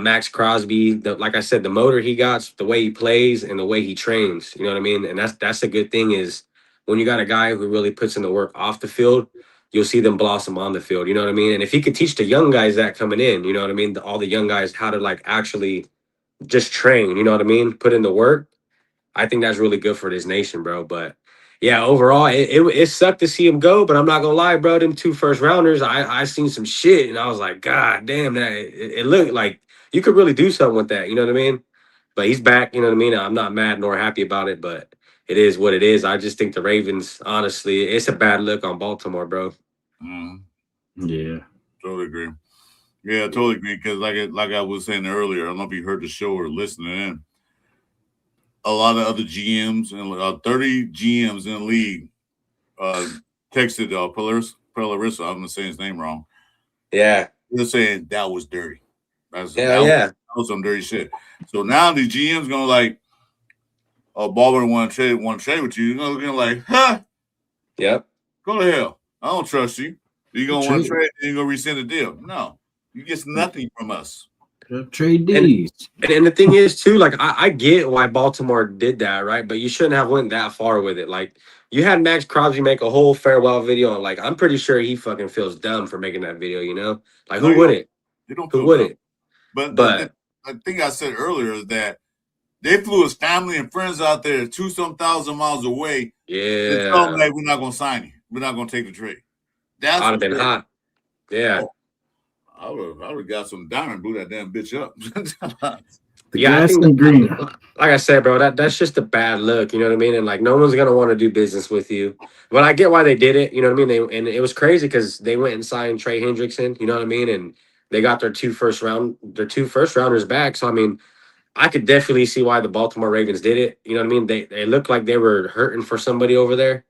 Maxx Crosby, like I said, the motor he got, the way he plays, and the way he trains. You know what I mean? And that's a good thing is when you got a guy who really puts in the work off the field, you'll see them blossom on the field. You know what I mean? And if he could teach the young guys that coming in, you know what I mean, all the young guys how to like actually just train. You know what I mean? Put in the work. I think that's really good for this nation, bro. But yeah, overall, it sucked to see him go. But I'm not gonna lie, bro. Them 2 first rounders, I seen some shit, and I was like, God damn, that it looked like you could really do something with that. You know what I mean? But he's back. You know what I mean? I'm not mad nor happy about it, but it is what it is. I just think the Ravens, honestly, it's a bad look on Baltimore, bro. Yeah, Totally agree. Yeah, I totally agree. Because like I was saying earlier, I don't know if you heard the show or listening in. A lot of other GMs and 30 GMs in the league texted Pelarissa. I'm gonna say his name wrong. Yeah, They're saying that was dirty. yeah. That was some dirty shit. So now the GM's gonna like, Baltimore want to trade with you. You're gonna like, huh? Yep. Go to hell. I don't trust you. You're gonna want to trade and you're gonna rescind the deal. No, you get nothing from us. Trade these. And the thing is too, like I get why Baltimore did that, right? But you shouldn't have went that far with it. Like you had Maxx Crosby make a whole farewell video, and like I'm pretty sure he fucking feels dumb for making that video. You know, like who wouldn't? Who wouldn't? But the thing I said earlier is that they flew his family and friends out there 2-some thousand miles away. Yeah, to tell them like we're not gonna sign you. We're not gonna take the trade. That's I'd have been hot. Yeah. I would have got some diamond, blew that damn bitch up. Yeah, I think and green. like I said, bro, that's just a bad look. You know what I mean? And like no one's gonna want to do business with you. But I get why they did it. You know what I mean? And it was crazy because they went and signed Trey Hendrickson. You know what I mean? And they got their 2 first rounders back. So I mean, I could definitely see why the Baltimore Ravens did it. You know what I mean? They looked like they were hurting for somebody over there.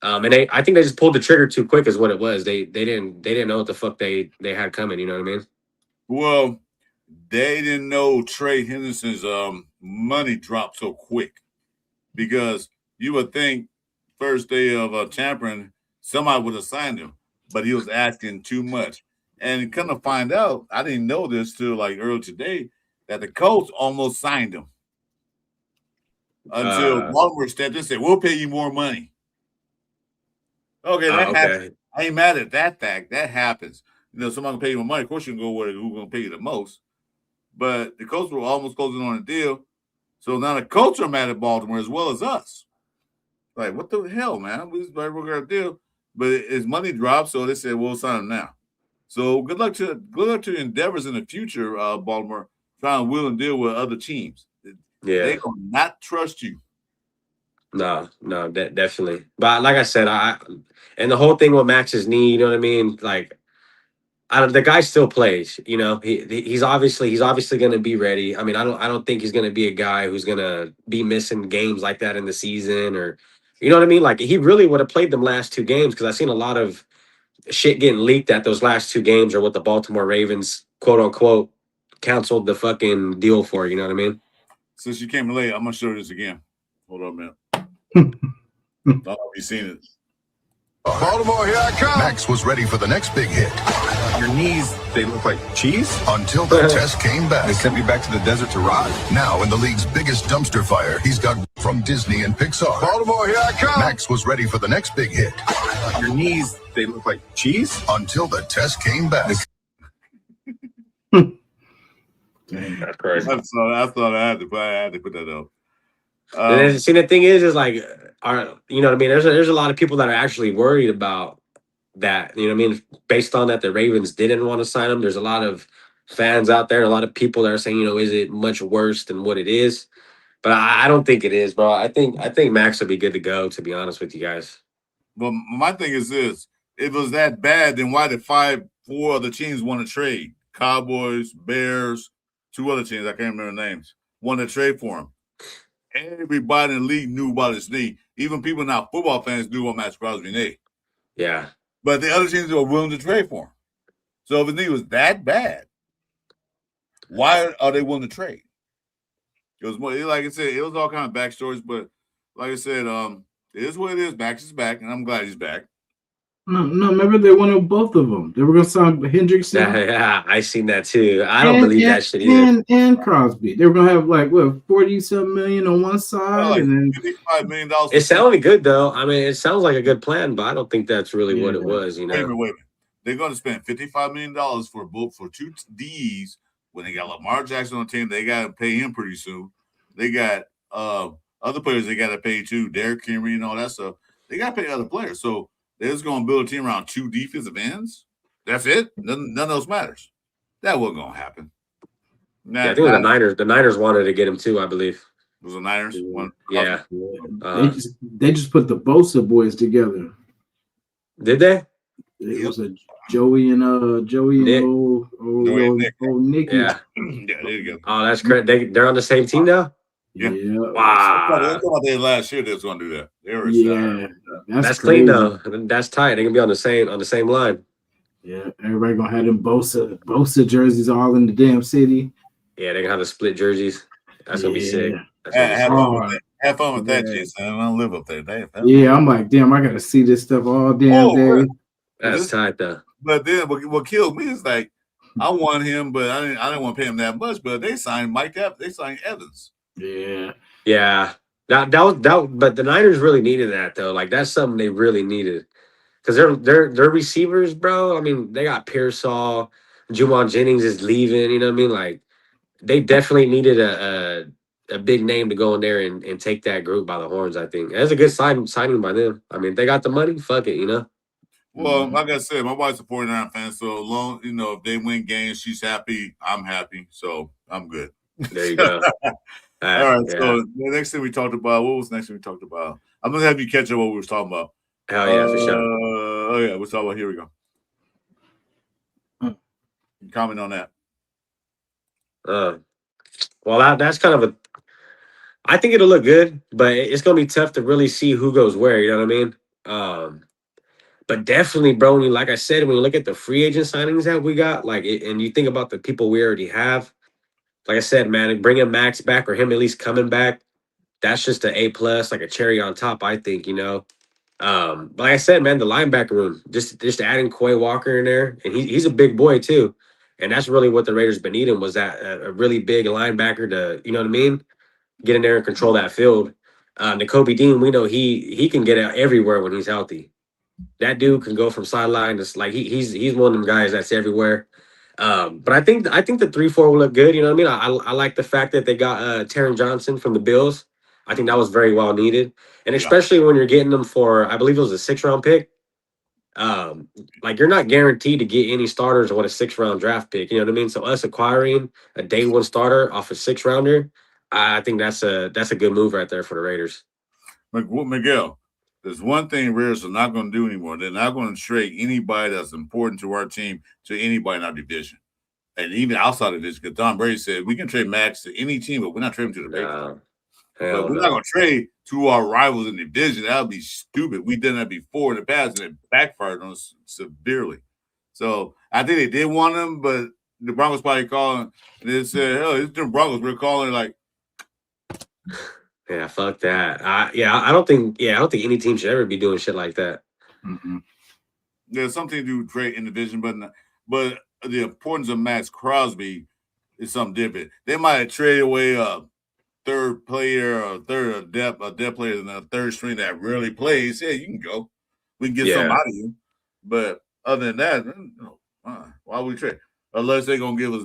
And I think they just pulled the trigger too quick is what it was. They didn't know what the fuck they had coming, you know what I mean? Well, they didn't know Trey Henderson's money dropped so quick because you would think first day of tampering, somebody would have signed him, but he was asking too much. And come to find out, I didn't know this till like earlier today, that the Colts almost signed him until Baltimore stepped in and said, we'll pay you more money. Okay, that happens. I ain't mad at that fact. That happens. You know, somebody can pay you more money. Of course, you can go where who's going to pay you the most. But the Colts were almost closing on a deal. So now the Colts are mad at Baltimore as well as us. Like, what the hell, man? We're going to deal. But his money dropped, so they said, we'll sign him now. So good luck to endeavors in the future, Baltimore, trying to will and deal with other teams. Yeah. They will not trust you. No, definitely. But like I said, and the whole thing with Max's knee, you know what I mean? Like, the guy still plays. You know, he's obviously going to be ready. I mean, I don't think he's going to be a guy who's going to be missing games like that in the season, or you know what I mean? Like he really would have played them last 2 games because I've seen a lot of shit getting leaked that those last 2 games are what the Baltimore Ravens quote unquote canceled the fucking deal for. You know what I mean? Since you came late, I'm gonna show you this again. Hold on, man. I don't know if you've seen it. Baltimore, here I come. Maxx was ready for the next big hit. Your knees, they look like cheese? Until the test came back. They sent me back to the desert to rot? Now in the league's biggest dumpster fire, he's got from Disney and Pixar. Baltimore, here I come! Maxx was ready for the next big hit. Your knees, they look like cheese? Until the test came back. That's crazy. I thought I had to put that up. And then, see, the thing is like, you know what I mean? There's a lot of people that are actually worried about that. You know what I mean? Based on that, the Ravens didn't want to sign him. There's a lot of fans out there, a lot of people that are saying, you know, is it much worse than what it is? But I don't think it is, bro. I think Maxx will be good to go. To be honest with you guys. Well, my thing is this: if it was that bad, then why did 4 other teams want to trade? Cowboys, Bears, 2 other teams, I can't remember names, wanted to trade for him. Everybody in the league knew about his knee. Even people now, football fans, knew about Maxx Crosby's knee. Yeah. But the other teams were willing to trade for him. So if his knee was that bad, why are they willing to trade? It was more, like I said, it was all kind of backstories. But like I said, it is what it is. Maxx is back, and I'm glad he's back. No, remember they wanted both of them. They were going to sign Hendrickson. Yeah, I seen that too. I don't believe that shit either. And Crosby. They were going to have like, what, 40-something million on one side? Like and then $55 million. It sounded good, though. I mean, it sounds like a good plan, but I don't think that's really what it was, you know? Wait a minute. They're going to spend $55 million for 2 Ds when they got Lamar Jackson on the team. They got to pay him pretty soon. They got other players they got to pay too, Derrick Henry and all that stuff. They got to pay other players. So they're just going to build a team around 2 defensive ends. That's it. None else matters. That wasn't going to happen. Yeah, I think it was the Niners. The Niners wanted to get him too, I believe. It was the Niners. Yeah. They just put the Bosa boys together. Did they? It was a Joey and Nicky. Yeah, there you go. Oh, that's correct. They're on the same team now? Yeah. Wow. They thought they last year they was going to do that. They were That's clean though. That's tight. They can be on the same line. Yeah, everybody gonna have them Bosa jerseys all in the damn city. Yeah, they're gonna have the split jerseys. That's gonna be sick. Have fun with that, Jason. I don't live up there. Yeah, I'm like, damn, I gotta see this stuff all damn day. That's tight though. But then what killed me is like I want him, but I didn't want to pay him that much. But they signed Mike Evans. They signed Evans. Yeah. That but the Niners really needed that though. Like that's something they really needed. Because they're receivers, bro. I mean, they got Pearsall, Juwan Jennings is leaving, you know what I mean? Like they definitely needed a big name to go in there and take that group by the horns, I think. That's a good signing by them. I mean, they got the money, fuck it, you know. Well, like I said, my wife's a 49 fan, so long, you know, if they win games, she's happy, I'm happy, so I'm good. There you go. All right, so the next thing we talked about, what was the next thing we talked about? I'm gonna have you catch up what we were talking about. Hell yeah, for sure. Oh yeah, we're talking about. Here we go. Comment on that. Well, that's kind of I think it'll look good, but it's gonna be tough to really see who goes where. You know what I mean? But definitely, bro. Like I said, when you look at the free agent signings that we got, and you think about the people we already have, like I said, man, bringing Maxx back or him at least coming back, that's just an A+, like a cherry on top. I think, you know. But like I said, man, the linebacker room, just adding Quay Walker in there, and he's a big boy too, and that's really what the Raiders been needing was that a really big linebacker to, you know what I mean, get in there and control that field. Nakobe Dean, we know he can get out everywhere when he's healthy. That dude can go from sideline to like he's one of them guys that's everywhere. But I think the 3-4 will look good. You know what I mean? I like the fact that they got Taron Johnson from the Bills. I think that was very well needed, and especially when you're getting them for, I believe it was a 6th-round pick. Like you're not guaranteed to get any starters on a 6th-round draft pick. You know what I mean? So us acquiring a day 1 starter off a 6th-rounder, I think that's a good move right there for the Raiders. Miguel, there's one thing Raiders are not going to do anymore. They're not going to trade anybody that's important to our team to anybody in our division, and even outside of this. Because Tom Brady said we can trade Maxx to any team, but we're not trading to the Raiders. But we're not going to trade to our rivals in the division. That would be stupid. We done that before in the past, and it backfired on us severely. So I think they did want him, but the Broncos probably calling, and they said, hell, it's the Broncos. We're calling like, yeah, fuck that. I don't think any team should ever be doing shit like that. There's something to do with trade in the division, but But the importance of Maxx Crosby is something different. They might have traded away a third player or a depth player and a third string that really plays. Yeah, you can go. We can get something Yeah. out of you. But other than that, why would we trade? Unless they're gonna give us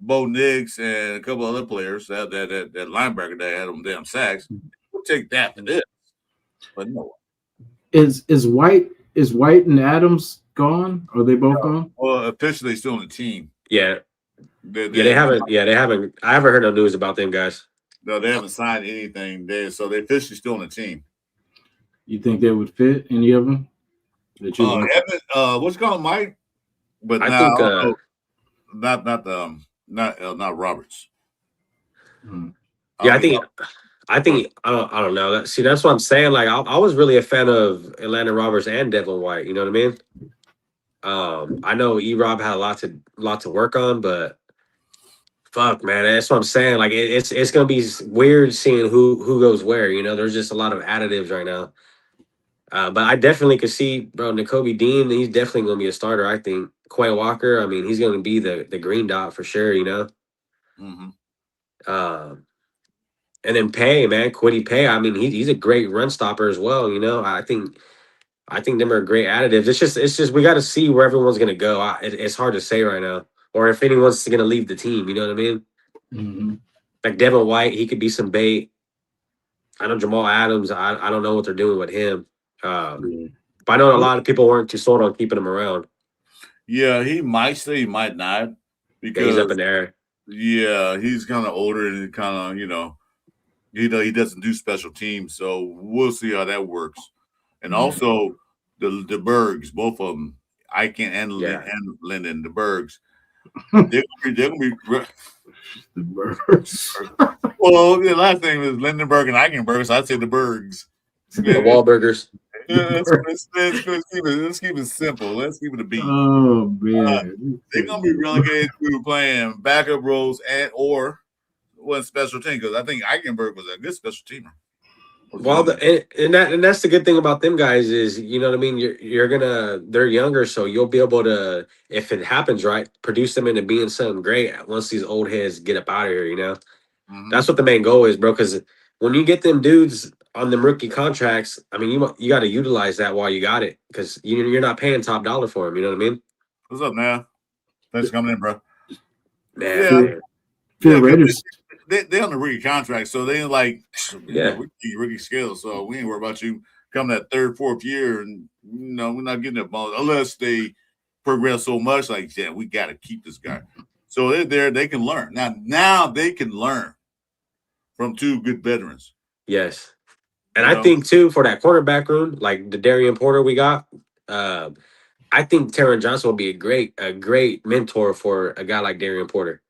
Bo Nix and a couple other players, that linebacker that had them damn sacks. We'll take that for this. But no. Is White and Adams gone? Are they both gone? Well, officially still on the team. Yeah. They haven't. Yeah, they haven't. I haven't heard no news about them guys. No, they haven't signed anything there, so they're officially still on the team. You think they would fit any of them? That you Evan, what's called Mike? But I now, think not Roberts. Yeah, I think I don't know. See, that's what I'm saying. Like, I was really a fan of Atlanta Roberts and Devin White. You know what I mean? I know E-Rob had a lot to work on, but fuck, man, that's what I'm saying. Like, it's gonna be weird seeing who goes where. You know, there's just a lot of additives right now. But I definitely could see, bro, Nakobe Dean. He's definitely gonna be a starter. I think Quay Walker. I mean, he's gonna be the green dot for sure. You know. Mm-hmm. And then Pay, man, Quiddy Pay. I mean, he's a great run stopper as well. You know, I think them are great additives. It's just we got to see where everyone's gonna go. It's hard to say right now, or if anyone's gonna leave the team. You know what I mean? Mm-hmm. Like Devin White, he could be some bait. I know Jamal Adams. I don't know what they're doing with him. But I know a lot of people weren't too sold on keeping him around. Yeah, he might stay, he might not, because he's up in there. Yeah, he's kind of older and kind of he doesn't do special teams, so we'll see how that works. And also the Bergs, both of them, Eichen and Linden, the Bergs, they're gonna be the Bergs. Well, the last name is Lindenberg and Eichenberg, so I'd say the Bergs. The Wahlburgers. Let's keep it simple. Let's keep it a beat. Oh man, they're gonna be relegated to playing backup roles or one special team, because I think Eichenberg was a good special teamer. Well, and that's the good thing about them guys is, you know what I mean. They're younger, so you'll be able to, if it happens right, produce them into being something great once these old heads get up out of here. You know, that's what the main goal is, bro. Because when you get them dudes on them rookie contracts, I mean, you got to utilize that while you got it, because you're not paying top dollar for them. You know what I mean? What's up, man? Thanks for coming in, bro. Man, Raiders. They on the rookie contract, so they ain't like rookie skills. So we ain't worried about you coming that third, fourth year, and we're not getting that ball unless they progress so much. Like, we got to keep this guy. So they're there; they can learn. Now they can learn from two good veterans. Yes, and I think too, for that quarterback room, like the Darian Porter we got, I think Taron Johnson will be a great mentor for a guy like Darian Porter.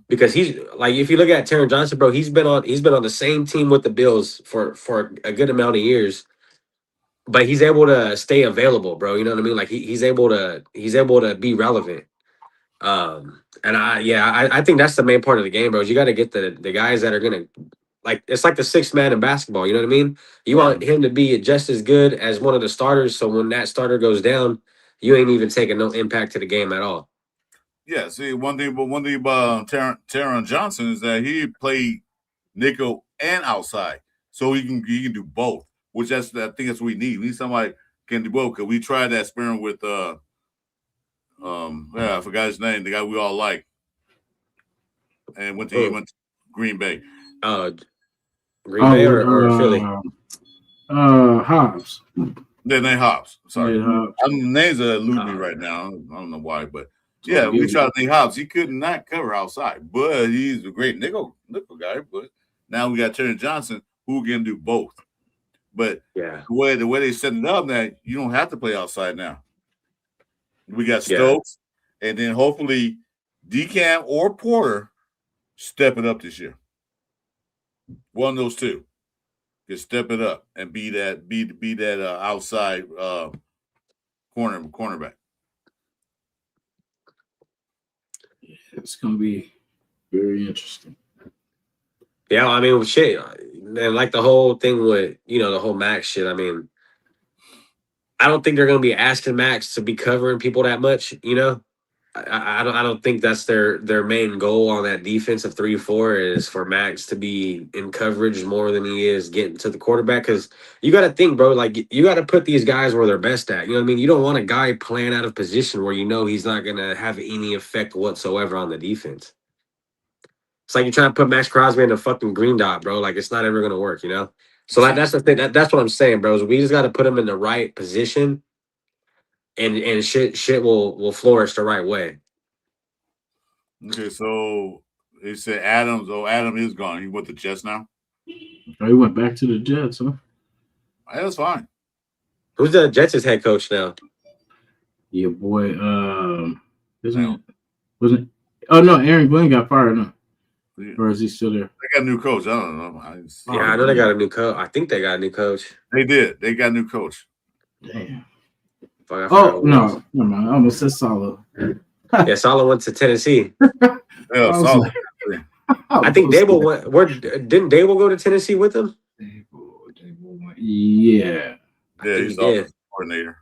Because he's like, if you look at Taron Johnson, bro, he's been on the same team with the Bills for a good amount of years, but he's able to stay available, bro. You know what I mean? Like he's able to be relevant. And I think that's the main part of the game, bro. Is you got to get the guys that are gonna, like, it's like the sixth man in basketball. You know what I mean? You want him to be just as good as one of the starters, so when that starter goes down, you ain't even taking no impact to the game at all. Yeah, see, one thing about Taron Johnson is that he played nickel and outside, so he can do both. Which I think that's what we need. We need somebody who can do both. Because we tried that experiment with I forgot his name, the guy we all like, and he went to Green Bay. Green Bay or Philly? Hobbs. Their name Hobbs. Sorry, Hobbs. Names are eluding me right now. I don't know why, but. Yeah, we tried to Nate Hobbs. He could not cover outside, but he's a great nickel guy. But now we got Taron Johnson, who can do both. But the way they set it up, now you don't have to play outside now. We got Stokes, and then hopefully DeCam or Porter step it up this year. One of those two can step it up and be that outside cornerback. It's gonna be very interesting. Yeah, I mean, shit, and like the whole thing with the whole Max shit. I mean, I don't think they're going to be asking Maxx to be covering people that much. You know, I don't think that's their main goal on that defense of 3-4 is for Maxx to be in coverage more than he is getting to the quarterback. Because you got to think, bro, like you got to put these guys where they're best at. You know what I mean? You don't want a guy playing out of position where you know he's not going to have any effect whatsoever on the defense. It's like you're trying to put Maxx Crosby in a fucking green dot, bro. Like it's not ever going to work, you know? So that's the thing. That's what I'm saying, bro. Is we just got to put him in the right position, and shit will flourish the right way. Okay, so they said Adams. Oh, Adam is gone. He went to Jets now. Oh, he went back to the Jets, huh? That's fine. Who's the Jets' head coach now? Yeah, boy. Wasn't it? Oh no, Aaron Glenn got fired, no? Or is he still there? They got a new coach. I don't know. I know they got a new coach. I think they got a new coach. They did. They got a new coach. Damn. Oh no, never mind. I almost said Salo. Yeah, Salo went to Tennessee. Yeah, solid. I think Dable went. Didn't Dable go to Tennessee with him? Dable went, yeah. Yeah, he's the coordinator.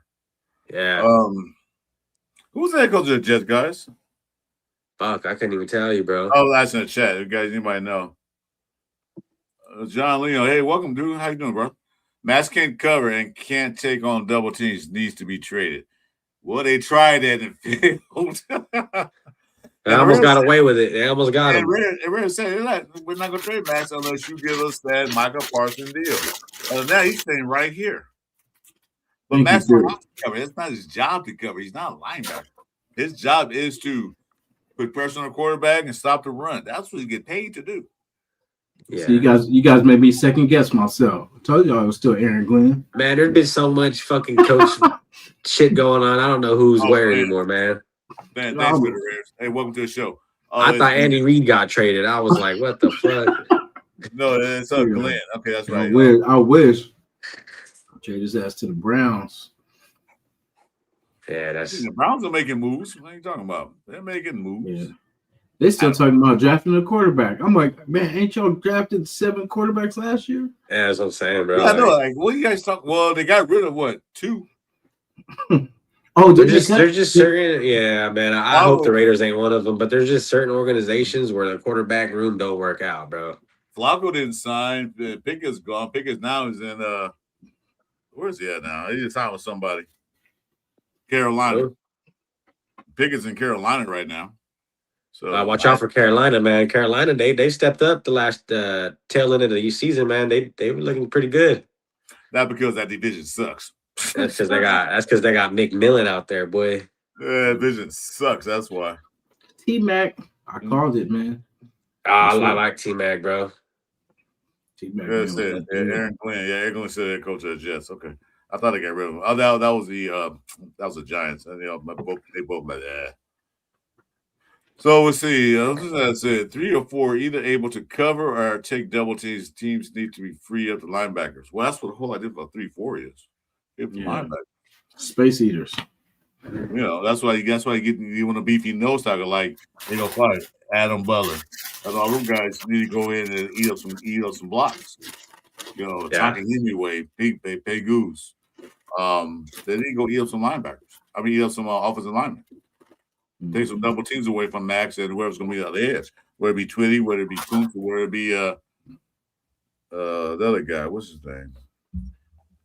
Yeah. Who's the head coach of the Jets, guys? Fuck, I couldn't even tell you, bro. Oh, that's in the chat. You guys, anybody know? John Leo, hey, welcome, dude. How you doing, bro? Maxx can't cover and can't take on double teams. Needs to be traded. Well, they tried that and failed. They almost got away with it. They almost got him. Red said, we're not going to trade Maxx unless you give us that Michael Parsons deal. Now he's staying right here. But Maxx don't have to cover. It's not his job to cover. He's not a linebacker. His job is to put pressure on the quarterback and stop the run. That's what he get paid to do. Yeah. So you guys made me second guess myself. I told y'all it was still Aaron Glenn. Man, there's been so much fucking coach shit going on. I don't know who's where anymore, man. Man, thanks for the Rares. Hey, welcome to the show. I thought Andy Reid got traded. I was like, what the fuck? No, it's Glenn. Okay, that's right. I wish. Trade his ass to the Browns. Yeah, the Browns are making moves. What are you talking about? They're making moves. Yeah. They still talking about drafting a quarterback. I'm like, man, ain't y'all drafted 7 quarterbacks last year? Yeah, that's what I'm saying, bro. Yeah, I know. Like, what you guys talk? Well, they got rid of what 2? Oh, they're just certain. Yeah, man. I hope the Raiders ain't one of them. But there's just certain organizations where the quarterback room don't work out, bro. Flacco didn't sign. Pickett's gone. Pickett now is in where's he at now? He just signed with somebody. Carolina. Oh. Pickett's in Carolina right now. So watch out for Carolina, man. Carolina, they stepped up the last tail end of the season, man. They were looking pretty good. Not because that division sucks. That's because they got McMillan out there, boy. Yeah, division sucks. That's why. T-Mac, I called it, man. I like T-Mac, bro. T-Mac. Yeah, Aaron Glenn. Yeah, Aaron Glenn said head coach of the Jets. Okay, I thought they got rid of him. Oh, that was the Giants. And, they both like that. So we'll see. As I said, 3 or 4 either able to cover or take double teams. Teams need to be free up the linebackers. Well, that's what the whole idea about 3-4 is. Linebackers. Space eaters. That's why you want a beefy nose tackle like they go fight Adam Butler. That's all them guys need to go in and eat up some blocks. Talking anyway, pay goose. They need to go eat up some linebackers. Eat up some offensive linemen. Take some double teams away from Maxx and whoever's going to be on the edge. Whether it be Twitty, whether it be Kuntz, or whether it be the other guy. What's his name?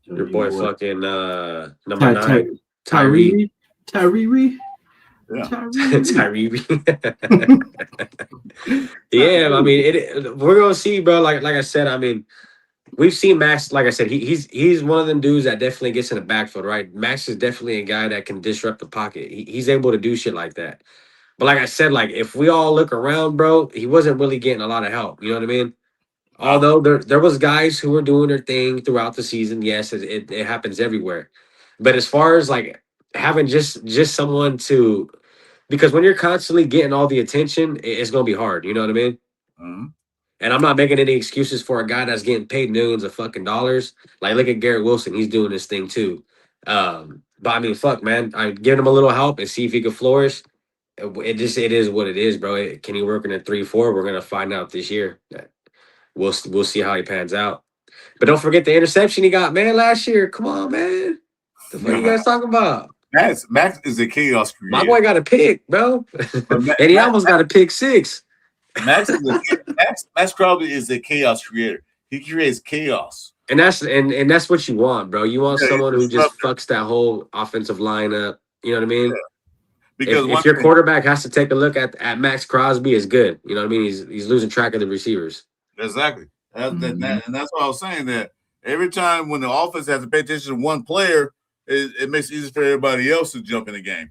Your boy fucking number 9. Tyree. Yeah. Tyree. Yeah, we're gonna see, bro. Like I said, we've seen Maxx. Like I said, he's one of them dudes that definitely gets in the backfield, right? Maxx is definitely a guy that can disrupt the pocket. He's able to do shit like that. But like I said, like if we all look around, bro, he wasn't really getting a lot of help. You know what I mean? Although there was guys who were doing their thing throughout the season. Yes, it happens everywhere. But as far as like having just someone to, because when you're constantly getting all the attention, it's gonna be hard. You know what I mean? Mm-hmm. And I'm not making any excuses for a guy that's getting paid millions of fucking dollars. Like look at Garrett Wilson, he's doing this thing too. But fuck, man, I give him a little help and see if he can flourish. It is what it is, bro. Can he work in a 3-4? We're gonna find out this year. We'll see how he pans out. But don't forget the interception he got, man, last year. Come on, man. The fuck you guys talking about? Max is a chaos creator. My boy got a pick, bro. And he almost got a pick 6. Max Crosby is a chaos creator. He creates chaos. And that's what you want, bro. You want Yeah, someone he's who just disruptor. fucks that whole offensive lineup. You know what I mean? Yeah. Because if your quarterback has to take a look at Maxx Crosby, is good. You know what I mean? He's losing track of the receivers. Exactly. And that's what I was saying, that every time when the offense has to pay attention to one player, it makes it easier for everybody else to jump in the game.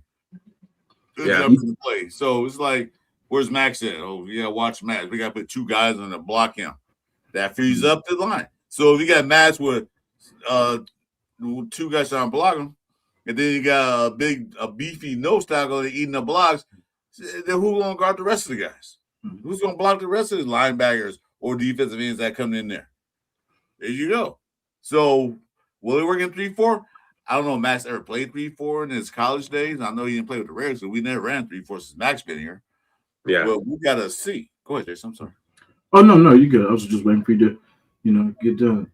Jump in the play. So it's like, where's Max at? Oh, yeah, watch Max. We got to put 2 guys on to block him. That frees up the line. So if you got Max with 2 guys trying to block him, and then you got a beefy nose tackle eating the blocks, then who's going to guard the rest of the guys? Who's going to block the rest of the linebackers or defensive ends that come in there? There you go. So will he work in 3-4? I don't know if Max ever played 3-4 in his college days. I know he didn't play with the Raiders, so we never ran 3-4 since Max been here. Yeah. Well, we got to see. Go ahead, Jason. I'm sorry. Oh, no, you good. I was just waiting for you to, get done.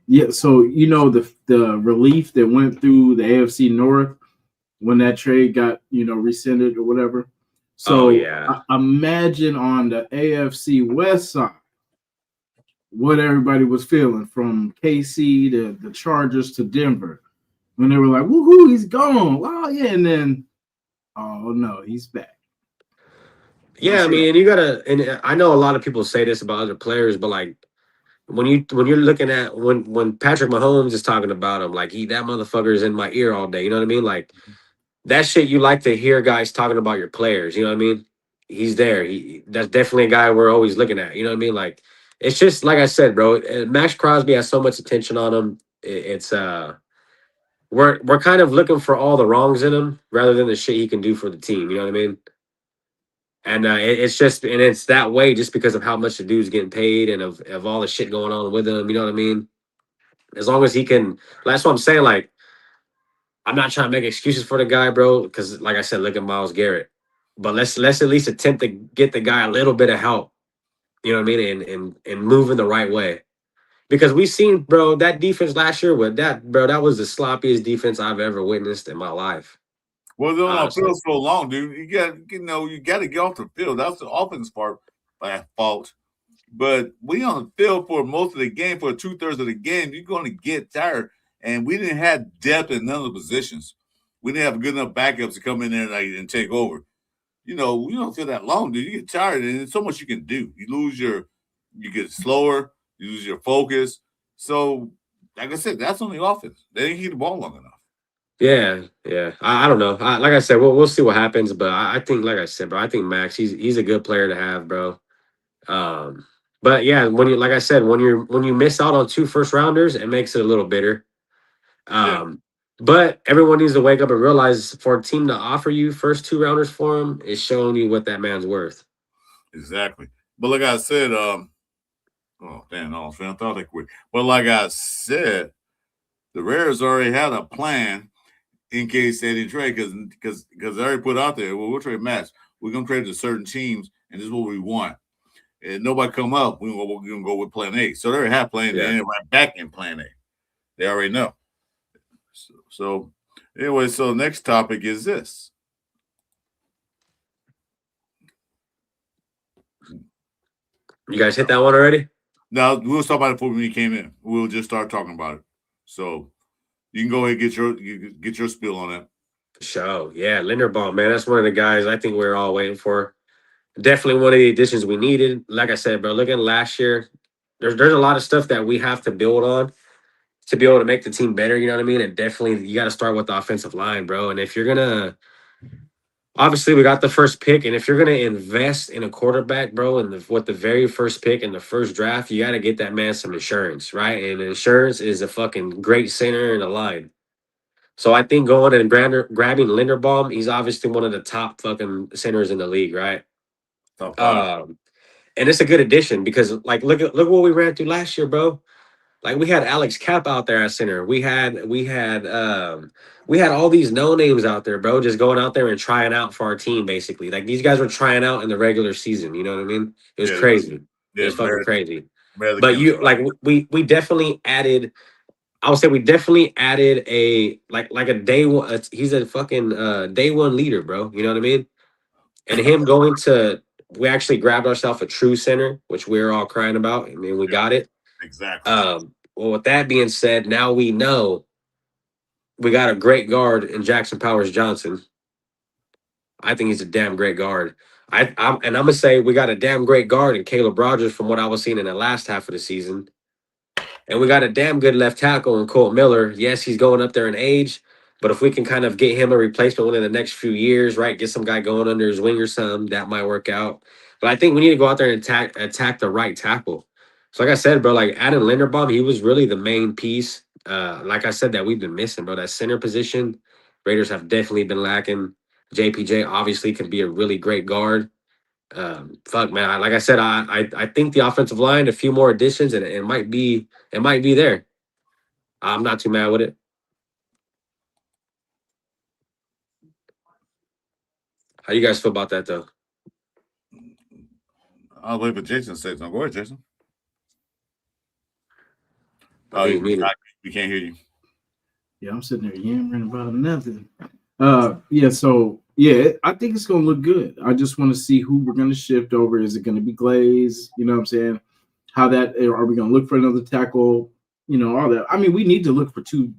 Yeah, so, the relief that went through the AFC North when that trade got, rescinded or whatever. So I imagine on the AFC West side, what everybody was feeling from KC to the Chargers to Denver when they were like, woohoo, he's gone. Oh, yeah. And then, oh, no, he's back. Yeah, I mean, and I know a lot of people say this about other players, but like when you're looking at when Patrick Mahomes is talking about him, like that motherfucker is in my ear all day. You know what I mean? Like that shit you like to hear guys talking about your players. You know what I mean? He's there. That's definitely a guy we're always looking at. You know what I mean? Like it's just like I said, bro. Maxx Crosby has so much attention on him. It's we're kind of looking for all the wrongs in him rather than the shit he can do for the team. You know what I mean? And it's that way just because of how much the dude's getting paid and of all the shit going on with him. You know what I mean? As long as he can, that's what I'm saying. Like, I'm not trying to make excuses for the guy, bro, because like I said, look at Myles Garrett. But let's at least attempt to get the guy a little bit of help. You know what I mean? And move in the right way. Because we've seen, bro, that defense last year that was the sloppiest defense I've ever witnessed in my life. Well, they're on the field so long, dude. You got to get off the field. That's the offense part by fault. But we on the field for most of the game, for 2/3 of the game, you're going to get tired. And we didn't have depth in none of the positions. We didn't have good enough backups to come in there and take over. We don't feel that long, dude. You get tired, and there's so much you can do. You get slower, you lose your focus. So, like I said, that's on the offense. They didn't keep the ball long enough. Yeah. I don't know. Like I said, we'll see what happens. But I think, like I said, bro, I think Max, he's a good player to have, bro. But yeah, when you miss out on 2 first-rounders, it makes it a little bitter. But everyone needs to wake up and realize for a team to offer you first 2-rounders for him is showing you what that man's worth. Exactly. But like I said, I thought they quit. But like I said, the Raiders already had a plan in case they didn't trade because they already put out there, well, we'll trade Max. We're gonna trade to certain teams, and this is what we want. And nobody come up, we're gonna go with plan A. So they already have plan A, and right back in plan A. They already know. So anyway, so next topic is this. You guys hit that one already? No, we was talking about it before when you came in. We'll just start talking about it. So you can go ahead and get your spiel on that. Sure. Yeah, Linderbaum, man, that's one of the guys I think we're all waiting for. Definitely one of the additions we needed. Like I said, bro, looking last year, there's a lot of stuff that we have to build on to be able to make the team better. You know what I mean? And definitely, you got to start with the offensive line, bro. And if you're gonna, obviously, we got the first pick, and if you're gonna invest in a quarterback, bro, and with the very first pick in the first draft, you got to get that man some insurance, right? And insurance is a fucking great center in the line. So I think going and grabbing Linderbaum, he's obviously one of the top fucking centers in the league, right? And it's a good addition because, like, look what we ran through last year, bro. Like, we had Alex Kapp out there at center. We had all these no names out there, bro, just going out there and trying out for our team, basically. Like, these guys were trying out in the regular season. You know what I mean? It was crazy. It was fucking crazy. But we definitely added I would say we definitely added a like a day one. He's a fucking day one leader, bro. You know what I mean? And him going to, we actually grabbed ourselves a true center, which we were all crying about. I mean, we got it. Exactly. Well, with that being said, now we know we got a great guard in Jackson Powers Johnson. I think he's a damn great guard. I'm gonna say we got a damn great guard in Caleb Rogers from what I was seeing in the last half of the season. And we got a damn good left tackle in Colt Miller. Yes, he's going up there in age, but if we can kind of get him a replacement within the next few years, right? Get some guy going under his wing or something, that might work out. But I think we need to go out there and attack the right tackle. So like I said, bro, like Adam Linderbaum, he was really the main piece. Like I said, that we've been missing, bro. That center position, Raiders have definitely been lacking. JPJ obviously can be a really great guard. Fuck man, like I said, I think the offensive line, a few more additions, and it might be there. I'm not too mad with it. How you guys feel about that though? I'll wait for Jason to say something. Go ahead, Jason. I Oh, think we need it. we can't hear you. Yeah, I'm sitting there yammering about nothing. Yeah, so yeah, I think it's gonna look good. I just want to see who we're gonna shift over. Is it gonna be Glaze? You know what I'm saying? How that are we gonna look for another tackle? You know, all that. I mean, we need to look for 2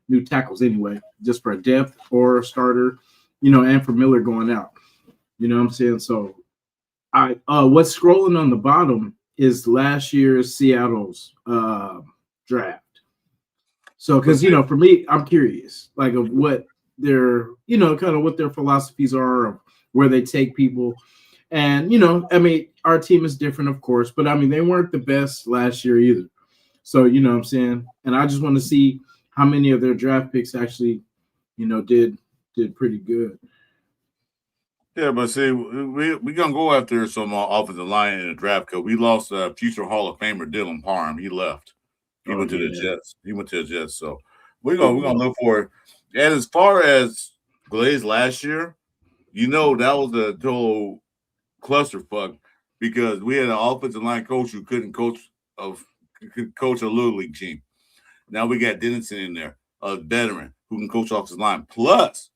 new tackles anyway, just for a depth or a starter, you know, and for Miller going out. You know what I'm saying? So I what's scrolling on the bottom is last year's Seattle's draft. So, because, you know, for me, I'm curious, like, of what their, you know, kind of what their philosophies are, of where they take people. And, you know, I mean, our team is different, of course, but I mean, they weren't the best last year either. So, you know what I'm saying? And I just want to see how many of their draft picks actually, you know, did pretty good. Yeah, but see, we're gonna go after some offensive line in the draft because we lost future Hall of Famer Dylan Parham. He left. He went to the Jets. He went to the Jets. So we're gonna look for it. And as far as Glaze last year, you know that was a total clusterfuck because we had an offensive line coach who couldn't coach a little league team. Now we got Dennison in there, a veteran who can coach offensive line. Plus,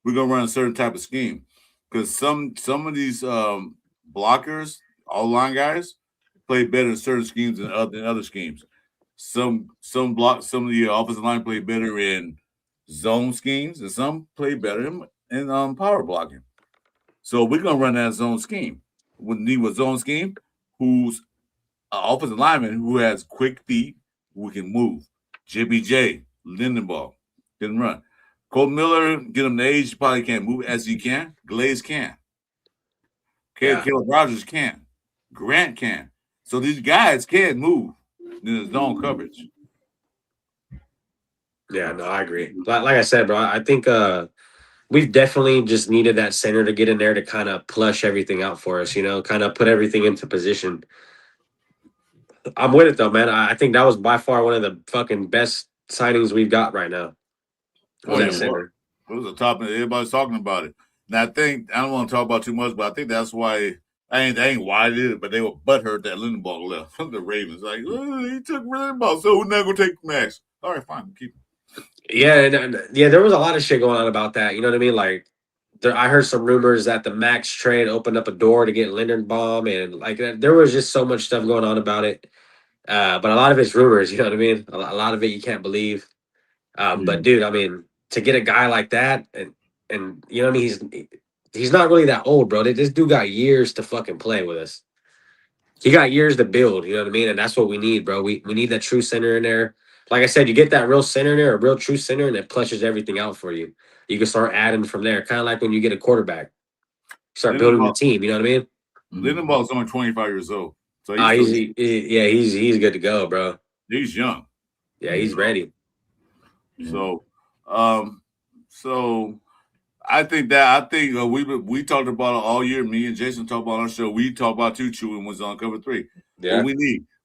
we're gonna run a certain type of scheme because some of these blockers, all line guys, play better in certain schemes than other schemes. Some of the offensive line play better in zone schemes, and some play better in power blocking. So we're gonna run that zone scheme. We need a zone scheme who's an offensive lineman who has quick feet, who can move. JBJ, Lindenbaugh can run. Colt Miller, get him the age, he probably can't move as he can. Glaze can. Caleb Rogers can. Grant can. So these guys can move in the zone coverage. Yeah, no, I agree. Like I said, bro, I think we've definitely just needed that center to get in there to kind of plush everything out for us, you know, kind of put everything into position. I'm with it though, man. I think that was by far one of the fucking best signings we've got right now. Was that center? It was a top. Everybody's talking about it. And I think I don't want to talk about too much, but I think that's why I ain't why they did it, but they were butthurt that Lindenbaugh left. The Ravens like, oh, he took Lindenbaugh, so we're not gonna take Maxx. All right, fine, keep him. Yeah, yeah, there was a lot of shit going on about that. You know what I mean? Like, I heard some rumors that the Maxx trade opened up a door to get Lindenbaum, and like there was just so much stuff going on about it. But a lot of it's rumors. You know what I mean? A lot of it you can't believe. But dude, I mean, to get a guy like that, and you know what I mean, he's not really that old, bro. This dude got years to fucking play with us. He got years to build. You know what I mean? And that's what we need, bro. We need that true center in there. Like I said, you get that real center in there, a real true center, and it plushes everything out for you. You can start adding from there, kind of like when you get a quarterback. Start building the team. You know what I mean? Lindenbaugh's only 25 years old, so he's good to go, bro. He's young. Yeah, he's ready. So, I think we talked about it all year. Me and Jason talked about on our show. We talked about Chuy and was on cover 3. Yeah, what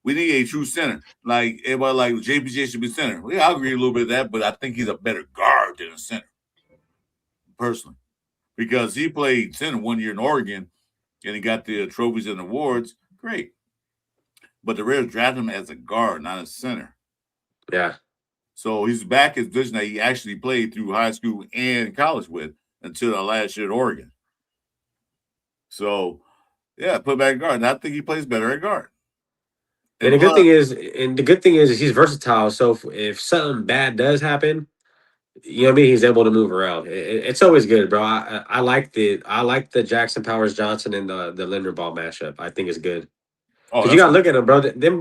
we need a true center. Like everybody, like JPJ should be center. Well, yeah, I agree a little bit of that, but I think he's a better guard than a center, personally, because he played center 1 year in Oregon, and he got the trophies and awards. Great, but the Raiders drafted him as a guard, not a center. Yeah. So he's back his position that he actually played through high school and college with until the last year at Oregon. So, yeah, put back at guard. And I think he plays better at guard. And the good thing is he's versatile. So if something bad does happen, you know what I mean, he's able to move around. It's always good, bro. I like the Jackson Powers Johnson and the Linderbaum matchup. I think it's good Oh, because you that's gotta look at them, bro.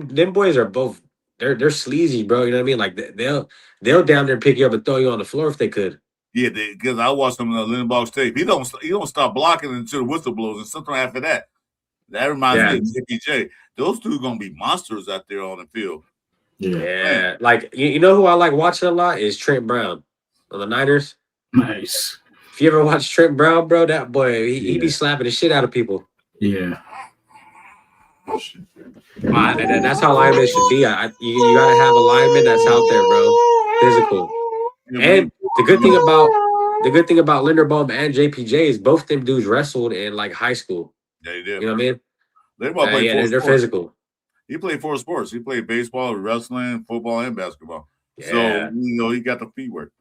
Them boys are both they're sleazy, bro. You know what I mean? Like they'll down there pick you up and throw you on the floor if they could. yeah, because I watched him on the Lindenbach's tape. He don't stop blocking until the whistle blows, and sometime after that. That reminds Yeah. me of JPJ. Those two gonna be monsters out there on the field. Yeah. Yeah, like you know who I like watching a lot is Trent Brown on the Niners. Nice. If you ever watch Trent Brown, bro, that boy he be Yeah. slapping the shit out of people. Yeah. That's how linemen should be. You gotta have a lineman that's out there, bro, physical. And the good thing about Linderbaum and JPJ is both them dudes wrestled in like high school. Yeah, he did. You know what I mean? Lindenbach played four They're sports. physical. He played 4 sports. He played baseball, wrestling, football, and basketball. Yeah. So, he got the feet work.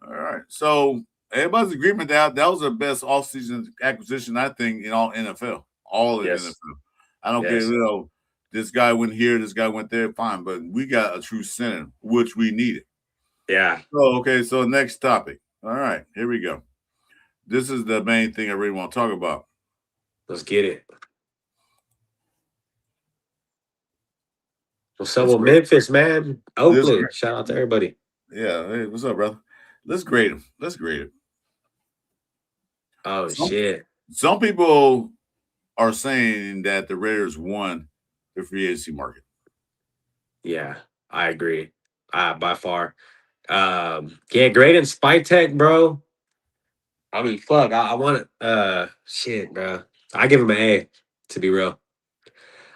All right. So, everybody's agreement that was the best offseason acquisition, I think, in all NFL. All in Yes. NFL. I don't Yes. care, this guy went here, this guy went there, fine. But we got a true center, which we needed. Yeah. So next topic. All right, here we go. This is the main thing I really want to talk about. Let's get it. What's up Let's with grade. Memphis, man? Oakland. grade. Shout out to everybody. Yeah, hey, what's up, brother? Let's grade him. Oh shit. Some people are saying that the Raiders won the free agency market. Yeah, I agree. By far. Great in Spytek, bro. I mean, fuck. I want it. Shit, bro. I give him an A, to be real.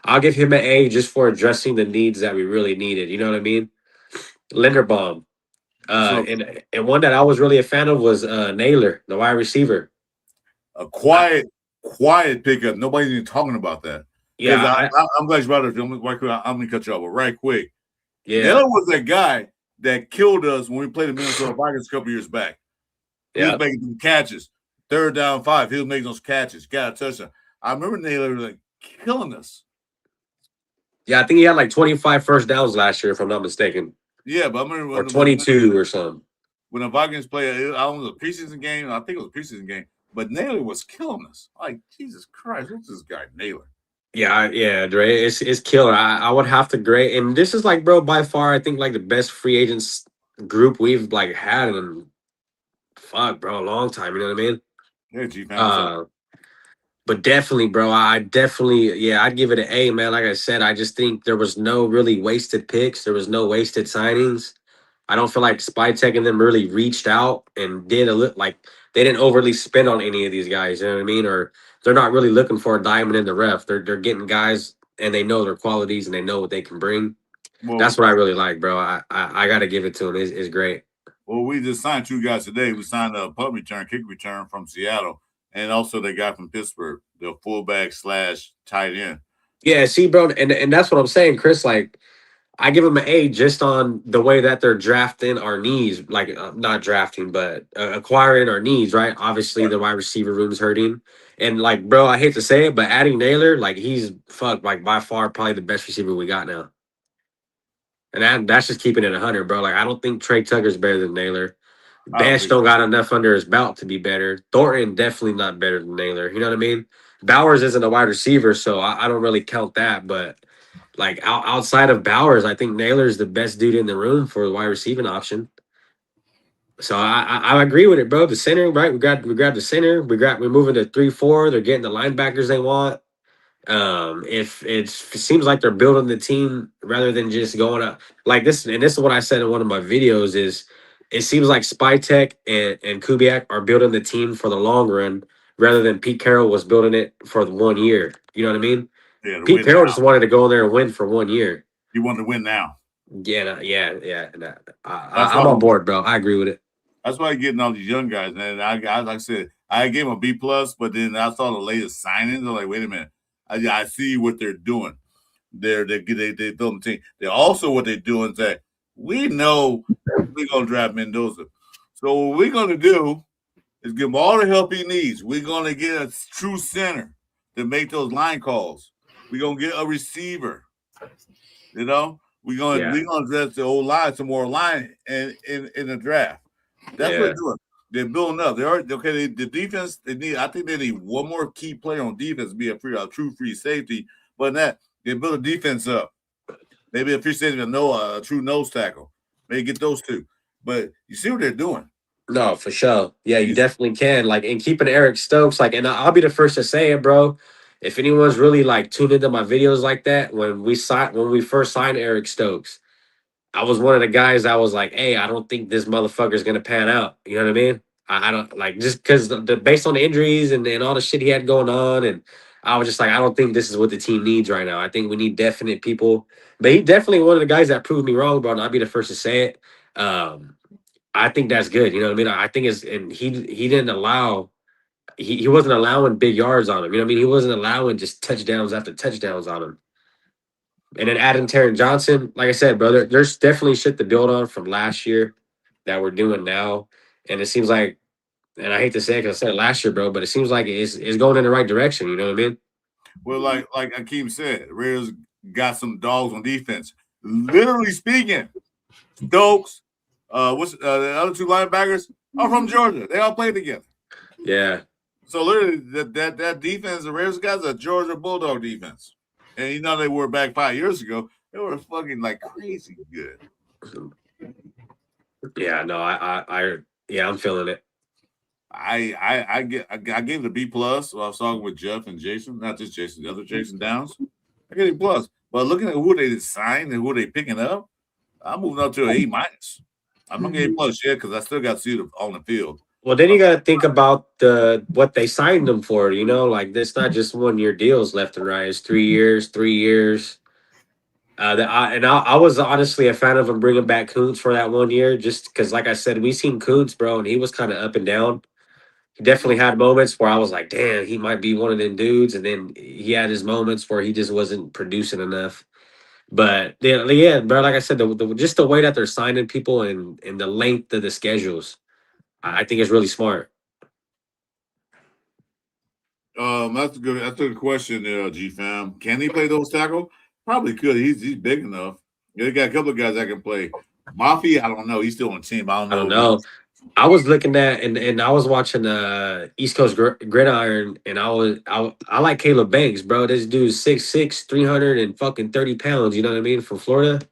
I'll give him an A just for addressing the needs that we really needed. You know what I mean? Linderbaum. And one that I was really a fan of was Naylor, the wide receiver. A quiet pickup. Nobody's even talking about that. Yeah, I'm glad you brought it up. I'm gonna cut you off, but right quick. yeah, Naylor was that guy that killed us when we played the Minnesota Vikings a couple years back. He was making them catches. 3rd down 5. He was making those catches. Got a touchdown. I remember Naylor was killing us. Yeah, I think he had like 25 first downs last year, if I'm not mistaken. Yeah, but I remember Or 22 or something. when the Vikings played, I don't know, a preseason game. I think it was a preseason game. But Naylor was killing us. Like, Jesus Christ, what's this guy, Naylor? Yeah, Dre, it's killer. I would have to grade, and this is like, bro, by far, I think like the best free agents group we've like had in a long time. You know what I mean? Yeah, G-Man. But definitely, bro, I'd give it an A, man. Like I said, I just think there was no really wasted picks. There was no wasted signings. I don't feel like Spytek and them really reached out and did like they didn't overly spend on any of these guys. You know what I mean? Or they're not really looking for a diamond in the rough. They're getting guys and they know their qualities and they know what they can bring. Well, That's what I really like, bro. I got to give it to him. It's great. Well, we just signed 2 guys today. We signed a kick return from Seattle, and also the guy from Pittsburgh, the fullback / tight end. Yeah, see, bro, and that's what I'm saying, Chris. Like, I give them an A just on the way that they're drafting our needs, like not drafting, but acquiring our needs, right? Obviously, the wide receiver room is hurting. And like, bro, I hate to say it, but adding Naylor, like he's like by far probably the best receiver we got now. And that's just keeping it 100, bro. Like, I don't think Trey Tucker's better than Naylor. Bash don't got enough under his belt to be better. Thornton definitely not better than Naylor. You know what I mean? Bowers isn't a wide receiver, so I don't really count that, but like outside of Bowers, I think Naylor's the best dude in the room for the wide receiving option. So I agree with it, bro. The center, right? We grabbed the center. We're moving to 3-4. They're getting the linebackers they want. If it seems like they're building the team rather than just going up like this, and this is what I said in one of my videos is it seems like Spytek and Kubiak are building the team for the long run rather than Pete Carroll was building it for the 1 year. You know what I mean? Yeah, Pete Carroll just wanted to go in there and win for 1 year. He wanted to win now. Yeah. I'm on board, bro. I agree with it. That's why I'm getting all these young guys. And I like I said, I gave him a B+, but then I saw the latest signings. I'm like, wait a minute. I see what they're doing. They building the team. They also what they're doing is that We know we're gonna draft Mendoza. So what we're gonna do is give him all the help he needs. We're gonna get a true center to make those line calls. We're gonna get a receiver. You know, we're gonna dress the old line some more line in the draft. That's what they're doing. They're building up. The defense. I think they need one more key player on defense to be a true free safety. But that they build a defense up. Maybe a free safety, a true nose tackle. Maybe get those two. But you see what they're doing. No, for sure. Yeah, you definitely can. Like, and keeping Eric Stokes, like, and I'll be the first to say it, bro. If anyone's really like tuned into my videos like that, when we first signed Eric Stokes, I was one of the guys that was like, "Hey, I don't think this motherfucker's gonna pan out." You know what I mean? I don't like just because based on the injuries and all the shit he had going on, and I was just like, I don't think this is what the team needs right now. I think we need definite people. But he definitely one of the guys that proved me wrong, bro. And I'll be the first to say it. I think that's good. You know what I mean? I think and he didn't allow. He wasn't allowing big yards on him. You know what I mean? He wasn't allowing just touchdowns after touchdowns on him. And then adding Taron Johnson, like I said, brother, there's definitely shit to build on from last year that we're doing now. And it seems like, and I hate to say it because I said it last year, bro, but it seems like it's going in the right direction. You know what I mean? Well, like Akeem said, Raiders got some dogs on defense. Literally speaking, Stokes, the other two linebackers are from Georgia. They all play together. Yeah. So literally, that defense, the Raiders guys, a Georgia Bulldog defense. And you know they were back 5 years ago. They were fucking like crazy good. Yeah, no, I'm feeling it. I gave it a B plus. I was talking with Jeff and Jason, not just Jason, the other Jason Downs. I gave it a plus. But looking at who they signed and who they picking up, I'm moving up to an A minus. I'm not getting A plus yet because I still got to see it on the field. Well, then you got to think about what they signed them for. You know, like it's not just 1 year deals left and right. It's 3 years, 3 years. I was honestly a fan of him bringing back Kuntz for that 1 year, just because, like I said, we seen Kuntz, bro, and he was kind of up and down. He definitely had moments where I was like, damn, he might be one of them dudes, and then he had his moments where he just wasn't producing enough. But yeah, bro, like I said, just the way that they're signing people and the length of the schedules, I think is really smart. That's a good question there, G fam. Can he play those tackle? Probably could. He's big enough. They got a couple of guys that can play. Mafia, I don't know. He's still on the team. I don't know. I was looking at and I was watching East Coast Gridiron, and I like Caleb Banks, bro. This dude's 6'6", 330 pounds. You know what I mean, from Florida.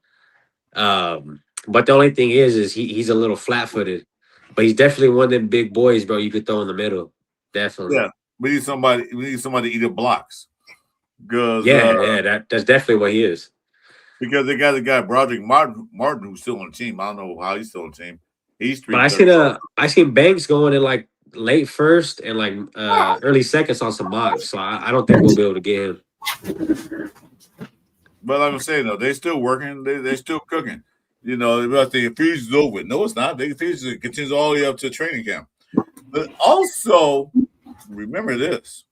But the only thing is he's a little flat footed, but he's definitely one of them big boys, bro. You could throw in the middle, definitely. Yeah, we need somebody to eat the blocks. Because that's definitely what he is. Because they got the guy Broderick Martin who's still on the team. I don't know how he's still on the team. He's but I seen Banks going in like late first and like early seconds on some mocks. So I don't think we'll be able to get him. But like I'm saying though, they're still working, they're still cooking. You know, the infusion is over. No, it's not. The infusion continues all the way up to training camp. But also remember this.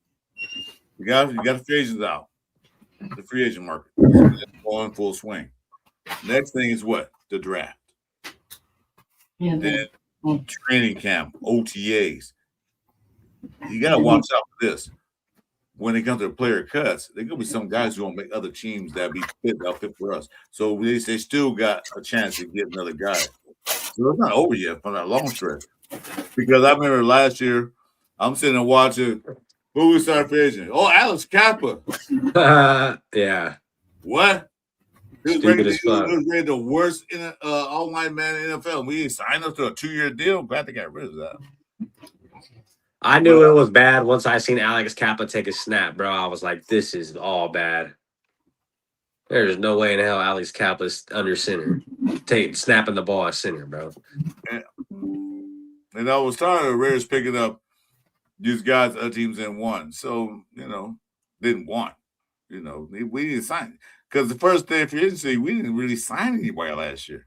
You got the free agents out. The free agent market is going full swing. Next thing is what? The draft. Then training camp, OTAs. You gotta watch out for this. When it comes to player cuts, there's gonna be some guys who won't make other teams that be fit for us. So they still got a chance to get another guy. So it's not over yet from that long stretch. Because I remember last year, I'm sitting and watching who was our free agent. Oh, Alex Kappa. Yeah. What? He was rated the worst online man in the NFL. We signed up to a 2-year deal. I'm glad they got rid of that. I knew it was bad once I seen Alex Kappa take a snap, bro. I was like, this is all bad. There's no way in hell Alex Kappa's under center. Snapping the ball at center, bro. And I was tired of Raiders picking up these guys other teams didn't want. So, didn't want. We didn't sign. Because the first day of free agency, we didn't really sign anybody last year.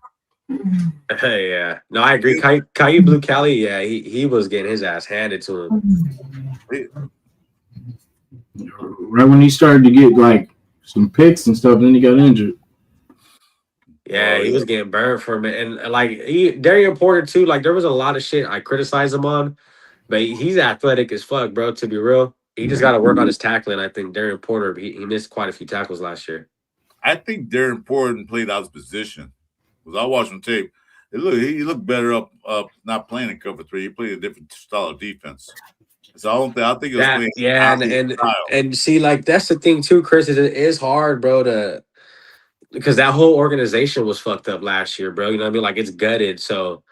Yeah. No, I agree. Caillou Blue Cali, yeah, he was getting his ass handed to him. Right when he started to get like some picks and stuff, then he got injured. Yeah, Oh he yeah, was getting burned from it, and like Darian Porter too. Like there was a lot of shit I criticized him on, but he's athletic as fuck, bro. To be real, he just got to work on his tackling. I think Darian Porter he missed quite a few tackles last year. I think Darren Porter played out his position. Because I watched him tape. He looked better up not playing in cover three. He played a different style of defense. So I think he was That playing yeah, out of his style. and see, like that's the thing too, Chris. It is hard, bro, to because that whole organization was fucked up last year, bro. You know what I mean? Like it's gutted. So,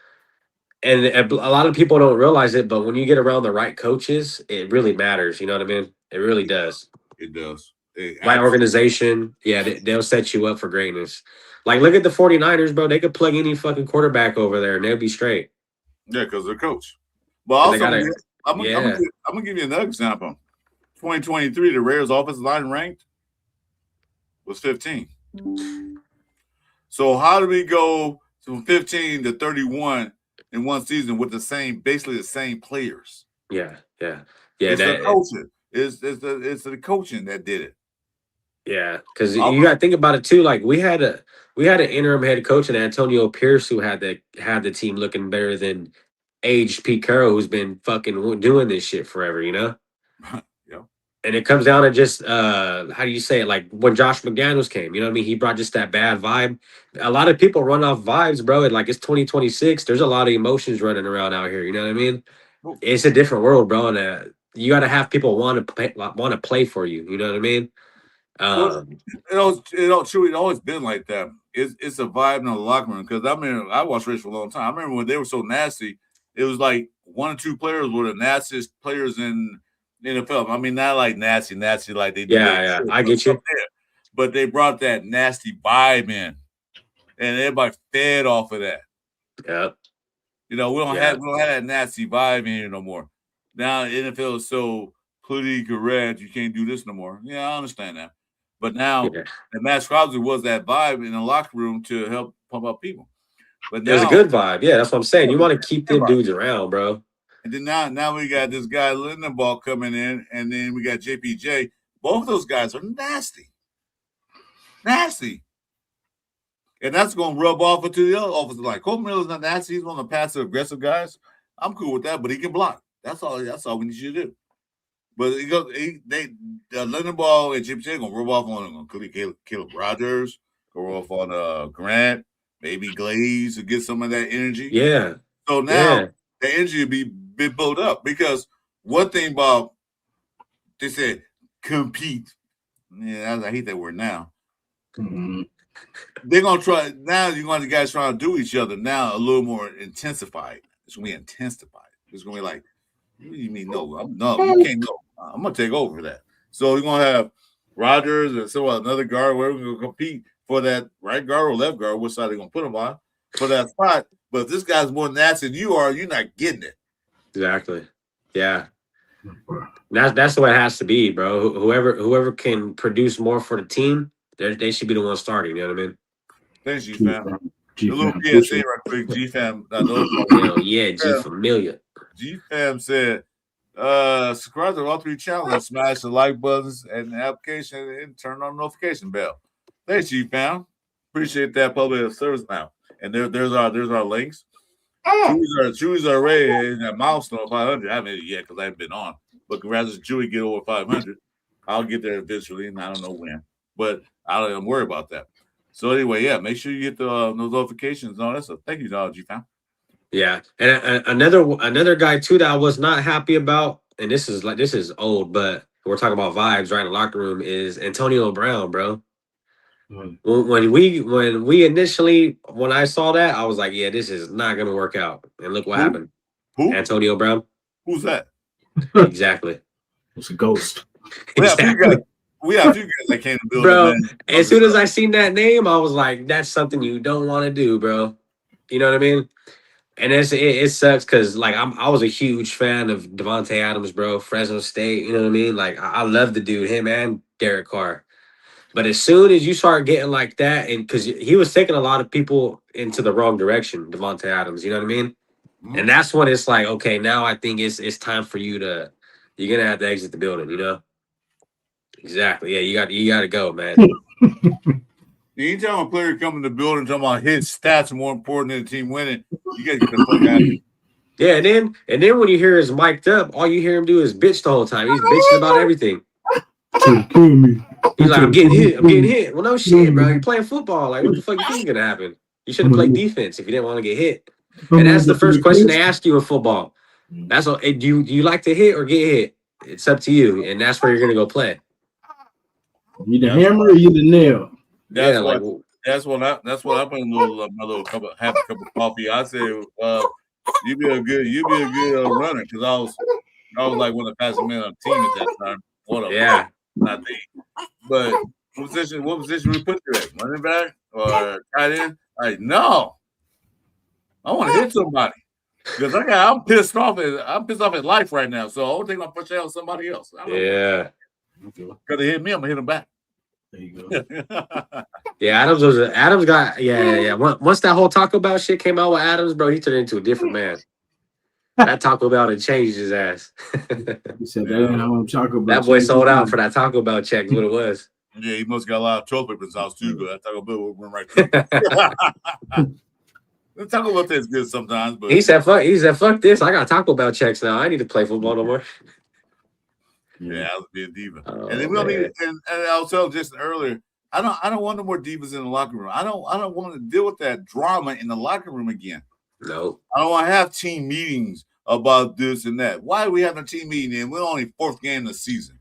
and a lot of people don't realize it, but when you get around the right coaches, it really matters. You know what I mean? It really does. It does. Right organization, yeah, they'll set you up for greatness. Like, look at the 49ers, bro. They could plug any fucking quarterback over there and they'll be straight. Yeah, because they're coach. But 'Cause they also, gotta, I'm yeah. gonna give you another example. 2023, the Raiders' offensive line ranked was 15. So how do we go from 15 to 31 in one season with basically the same players? Yeah. It's the coaching. It's the coaching that did it. Yeah, because you got to think about it too. Like we had an interim head coach in Antonio Pierce who had the team looking better than aged Pete Carroll, who's been fucking doing this shit forever. You know. Yeah. And it comes down to just how do you say it? Like when Josh McDaniels came, you know what I mean? He brought just that bad vibe. A lot of people run off vibes, bro. And like it's 2026. There's a lot of emotions running around out here. You know what I mean? It's a different world, bro. And you got to have people want to play for you. You know what I mean? Chuy, it's always been like that. It's a vibe in the locker room because I watched Raiders for a long time. I remember when they were so nasty, it was like one or two players were the nastiest players in the NFL. I mean, not like nasty like they do. Yeah, I get you. But they brought that nasty vibe in, and everybody fed off of that. Yep. You know, we don't have that nasty vibe in here no more. Now the NFL is so politically correct, you can't do this no more. Yeah, I understand that. But now, the Maxx Crosby was that vibe in the locker room to help pump up people. But it was a good vibe. Yeah, that's what I'm saying. You want to keep them dudes around, bro. And then now we got this guy Lindenball coming in, and then we got JPJ. Both of those guys are nasty. Nasty. And that's going to rub off into the other offensive line. Cole Miller's not nasty. He's one of the passive aggressive guys. I'm cool with that, but he can block. That's all we need you to do. But Lindenball and JPJ going to rub off on Caleb Rogers, go off on Grant, maybe Glaze to get some of that energy. Yeah. So now the energy will be built up because one thing about they said compete. Yeah, I hate that word now. Mm-hmm. They're gonna try now. You're going to guys trying to do each other now a little more intensified. It's gonna be intensified. It's gonna be like, what do you mean no? You can't no. I'm gonna take over that. So we're gonna have Rodgers and another guard where we're gonna compete for that right guard or left guard. Which side they're gonna put him on for that spot? But if this guy's more nasty than you are, you're not getting it. Exactly. Yeah. That's the way it has to be, bro. Whoever can produce more for the team, they should be the one starting. You know what I mean? Thanks, G-Fam. A little PSA right quick. G-Fam. G Familiar. G-Fam said, subscribe to all three channels and smash the like buttons and the application and turn on the notification bell. Thanks, G-Fam. Appreciate that public service now. And there's our links. Chuy's already in that milestone 500. I haven't hit it yet because I haven't been on. But congrats to Chuy get over 500. I'll get there eventually, and I don't know when. But I don't worry about that. So anyway, yeah, make sure you get those notifications and all that stuff. Thank you, G-Fam. Yeah, and another guy too that I was not happy about, and this is old, but we're talking about vibes right in the locker room, is Antonio Brown, bro. When I saw that, I was like, yeah, this is not gonna work out. And look what happened. Who? Antonio Brown. Who's that? Exactly. It's a ghost. Exactly. We have a few guys that came to build. Bro, as soon as I seen that name, I was like, that's something you don't want to do, bro. You know what I mean? And it sucks because like I was a huge fan of Devontae Adams, bro. Fresno State, you know what I mean? Like I love the dude, him and Derek Carr. But as soon as you start getting like that, and because he was taking a lot of people into the wrong direction, Devontae Adams, you know what I mean? Mm-hmm. And that's when it's like, okay, now I think it's time for you're gonna have to exit the building, you know? Exactly. Yeah, you got to go, man. Anytime a player comes in the building talking about his stats are more important than the team winning, you gotta get the fuck out of here. Yeah, and then when you hear his mic'd up, all you hear him do is bitch the whole time. He's bitching about everything. Kill me. He's like, I'm getting hit. Well, no shit, bro. You're playing football. Like, what the fuck you think is gonna happen? You should have played defense if you didn't want to get hit. And that's the first question they ask you in football. That's all. Hey, do you like to hit or get hit? It's up to you, and that's where you're gonna go play. You the hammer or you the nail? That's Yeah, what. like, That's what I put in my little cup of coffee. I said, you be a good runner because I was like one of the fastest men on the team at that time. One of them, yeah. not the. But what position we put you at? Running back or tight end? Like, no, I want to hit somebody because I'm pissed off at life right now. So I don't think I'm pushing out somebody else. Yeah. Because they hit me, I'm gonna hit them back. There you go. Yeah, Adams got yeah. Once that whole Taco Bell shit came out with Adams, bro, he turned into a different man. That Taco Bell had changed his ass. He said that ain't how I'm talking about. That boy sold out for that Taco Bell check. What it was. Yeah, he must got a lot of toilet paper in his house too. But that Taco Bell went right through. The Taco Bell tastes good sometimes, but He said, fuck this. I got Taco Bell checks now. I need to play football no more. yeah, I was being a diva. Oh, and then we don't man. need. And I was telling Jason earlier, I don't want no more divas in the locker room. I don't want to deal with that drama in the locker room again. No. I don't want to have team meetings about this and that. Why are we having a team meeting and we're only fourth game of the season?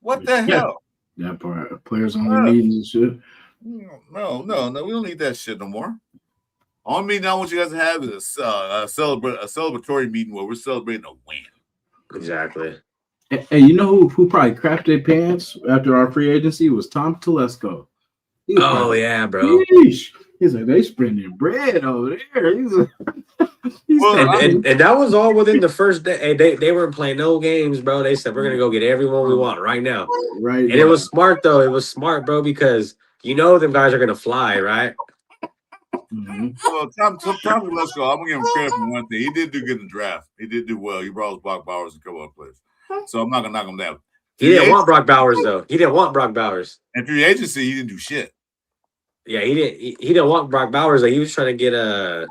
What the hell? That part, players only meetings and shit. No, we don't need that shit no more. Only meeting I want you guys to have is a celebratory meeting where we're celebrating a win. Exactly. Hey, you know who probably crapped their pants after our free agency was Tom Telesco. Oh yeah, bro. Sheesh. He's like, they spending bread over there. And that was all within the first day. They weren't playing no games, bro. They said we're gonna go get everyone we want right now. Right. And it was smart though. It was smart, bro, because you know them guys are gonna fly, right? Mm-hmm. Well, Tom Telesco, I'm gonna give him credit for one thing. He did do good in the draft. He did do well. He brought us Brock Bowers and a couple other players. So I'm not gonna knock him down. He didn't want Brock Bowers though. He didn't want Brock Bowers. And free agency, he didn't do shit. Yeah, he didn't. He didn't want Brock Bowers. Like, he was trying to get a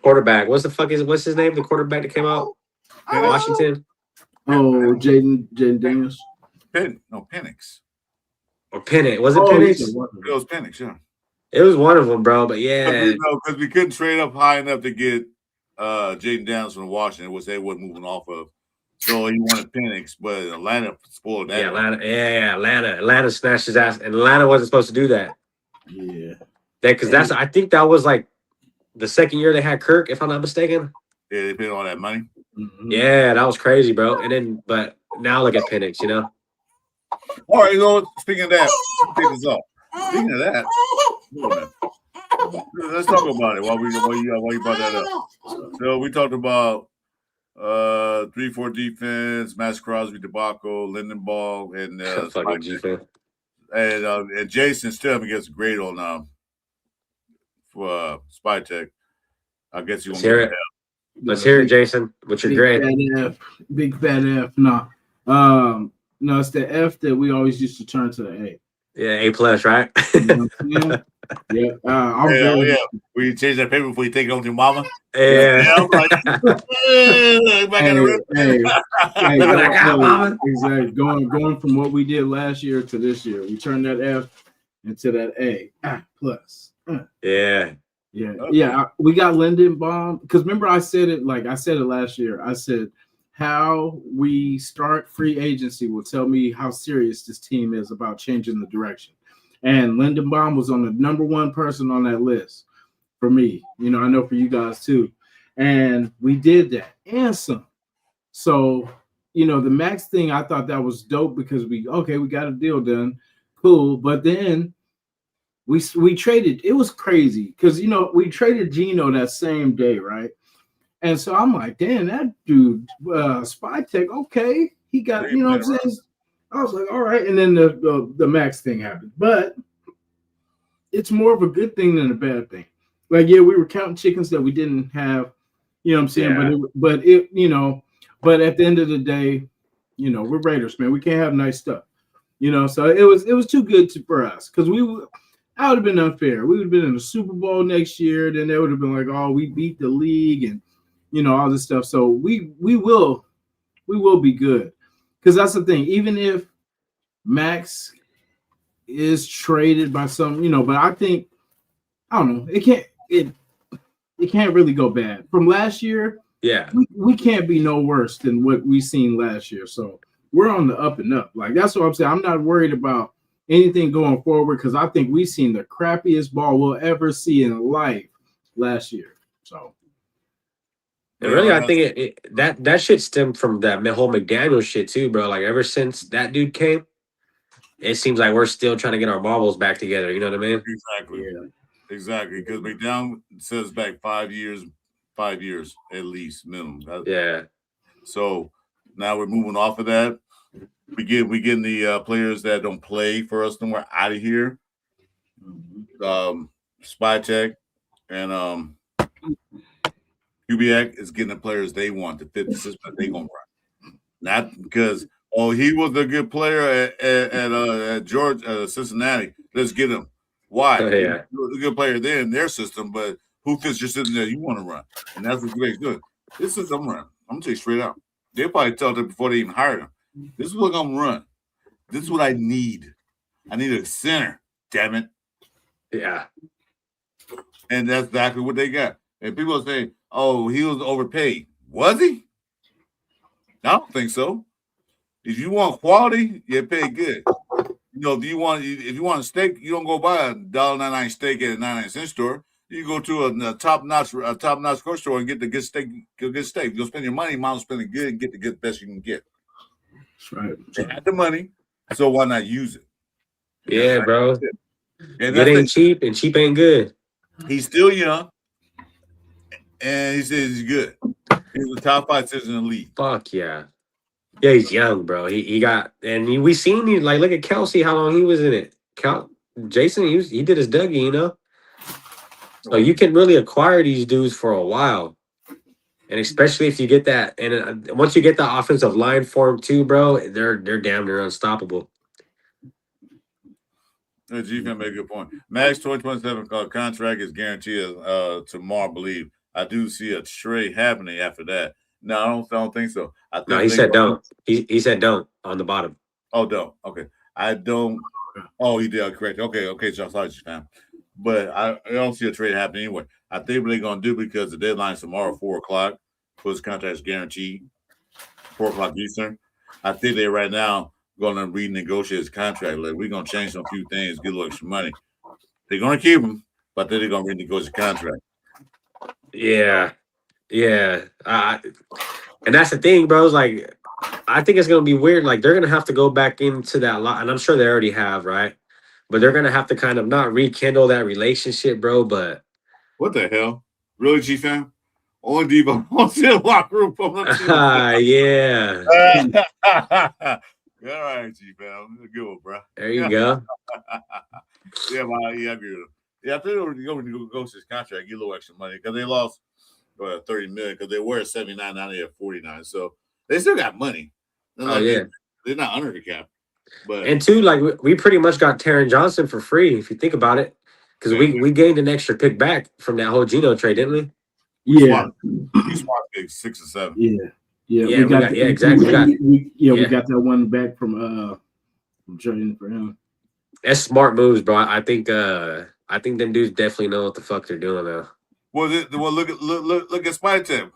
quarterback. What's his name? The quarterback that came out in Washington. Oh, Jaden Daniels. Penix. Or Penix. Was it Penix? It was Penix, yeah. It was one of them, bro. But yeah, because we couldn't trade up high enough to get Jaden Daniels from Washington, which they wasn't moving off of. So he wanted Penix, but Atlanta spoiled that. Yeah, Atlanta snatched his ass, and Atlanta wasn't supposed to do that. Yeah, because I think that was like the second year they had Kirk, if I'm not mistaken. Yeah, they paid all that money. Mm-hmm. Yeah, that was crazy, bro. And then, but now look at Penix, you know. All right, speaking of that, take this off. Speaking of that, let's talk about it while you brought that up. So we talked about 3-4 defense, Maxx Crosby debacle, Lindenbaugh, and fucking defense. And Jason still gets a grade on for Spytek. I guess you want to it. Let's hear it, Jason. What's your grade? Big fat F. No, it's the F that we always used to turn to the A. Yeah, A+, right? You know what I'm saying? Yeah. Yeah. We change that paper before you take it home to your mama. Yeah. I'm like, hey, look what I got, mama. Exactly. Going from what we did last year to this year, we turned that F into that A. Plus. Yeah. Yeah. Yeah. We got Lindenbaugh because remember I said it last year. I said how we start free agency will tell me how serious this team is about changing the direction. And Lindenbaugh was on the number one person on that list for me. You know, I know for you guys too. And we did that and some. So, you know, the Maxx thing, I thought that was dope because we got a deal done. Cool. But then we traded. It was crazy because, you know, we traded Geno that same day, right? And so I'm like, damn, that dude, Spytek, okay. He got, you know what I'm saying? I was like, all right. And then the Maxx thing happened. But it's more of a good thing than a bad thing. Like, yeah, we were counting chickens that we didn't have, you know what I'm saying? Yeah. But at the end of the day, you know, we're Raiders, man. We can't have nice stuff. You know, so it was too good for us because I would have been unfair. We would have been in the Super Bowl next year. Then they would have been like, oh, we beat the league and all this stuff. So we will be good because that's the thing. Even if Maxx is traded by some, but I think I don't know. It can't really go bad from last year. Yeah, we can't be no worse than what we seen last year. So we're on the up and up. Like that's what I'm saying. I'm not worried about anything going forward because I think we seen the crappiest ball we'll ever see in life last year. So. and really, I think that shit stemmed from that whole McDaniel shit too, bro. Like ever since that dude came, it seems like we're still trying to get our marbles back together. You know what I mean? Exactly. Yeah. Exactly. Because McDowell says back 5 years at least minimum. Yeah. So now we're moving off of that. We getting the players that don't play for us no more out of here. Spytek and Kubiak is getting the players they want to fit the system they gonna run. Not because he was a good player at Georgia, Cincinnati. Let's get him. Why? Yeah. He was a good player there in their system, but who fits your system that you want to run? And that's what Greg's doing. This is I'm running. I'm gonna tell you straight out. They probably told them before they even hired him. This is what I'm gonna run. This is what I need. I need a center. Damn it. Yeah. And that's exactly what they got. And people are saying, "Oh, he was overpaid." Was he? I don't think so. If you want quality, you pay good. If you want a steak, you don't go buy a $1.99 steak at a 99-cent store. You go to a top-notch grocery store and get the good steak. You'll spend your money, might as well spend it good and get the best you can get. That's right. They had the money, so why not use it? Yeah, bro. And it ain't cheap, and cheap ain't good. He's still young, and he says he's good. He's the top 5 citizens in the league. Fuck yeah. Yeah, he's young, bro. He got, and we seen you like look at Kelsey, how long he was in it. Jason, he did his Dougie, So you can really acquire these dudes for a while, and especially if you get that, and once you get the offensive line form too, bro, they're damn near unstoppable. G can make a good point. Maxx 2027 contract is guaranteed tomorrow, I believe. I do see a trade happening after that. No, I don't think so. No, he said don't. He said don't on the bottom. Oh, don't. Okay. I don't. Oh, he did. Correct. Okay. So sorry, fam. But I don't see a trade happening anyway. I think what they're going to do because the deadline is tomorrow, 4 o'clock, for his contract is guaranteed, 4 o'clock Eastern. I think they're right now going to renegotiate his contract. Like, we're going to change some few things, get a little extra money. They're going to keep him, but then they're going to renegotiate the contract. Yeah. And that's the thing, bro. It's like, I think it's going to be weird. Like, they're going to have to go back into that lot, and I'm sure they already have, right? But they're going to have to kind of not rekindle that relationship, bro, but... What the hell? Really, G-Fam? Only Devo wants to locker room from them. Yeah. All right, G-Fam. Good one, bro. There you go. Yeah, I agree with him. Yeah, I think they're going to go to his contract, get a little extra money because they lost 30 million because they were at 79, now they're at 49. So they still got money. They're not under the cap. But and two, like we pretty much got Taron Johnson for free if you think about it, because we gained an extra pick back from that whole Geno trade, didn't we? Yeah, we swapped pick 6 or 7. Yeah. Exactly. We got that one back from trading for him. That's smart moves, bro. I think them dudes definitely know what the fuck they're doing now. Well, look at Spytek.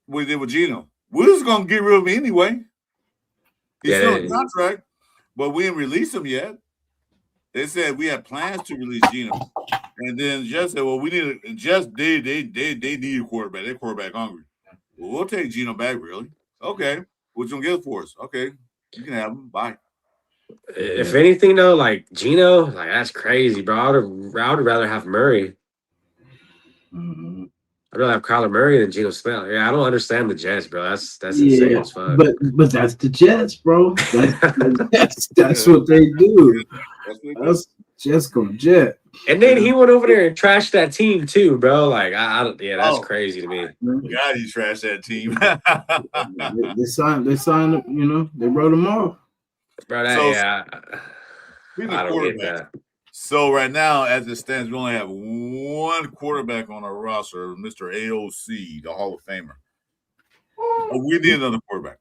What he did with Geno. We're just gonna get rid of him anyway. He's still in contract, but we didn't release him yet. They said we had plans to release Geno, and then Jess said, "Well, we need they need a quarterback. They're quarterback hungry. Well, we'll take Geno back, really. Okay, what you gonna get for us? Okay, you can have him. Bye." If anything, though, like Geno, like that's crazy, bro. I would rather have Murray. Mm-hmm. I'd rather have Kyler Murray than Geno Smith. Yeah, I don't understand the Jets, bro. That's insane as fuck. But that's the Jets, bro. That's what they do. That's Jets go Jet. And then he went over there and trashed that team too, bro. Like, that's crazy to me. God, he trashed that team. They signed. They wrote him off. bro. So Yeah, speaking I of don't get quarterback, that. so right now, as it stands, we only have one quarterback on our roster, Mr. AOC, the Hall of Famer. But we need another quarterback.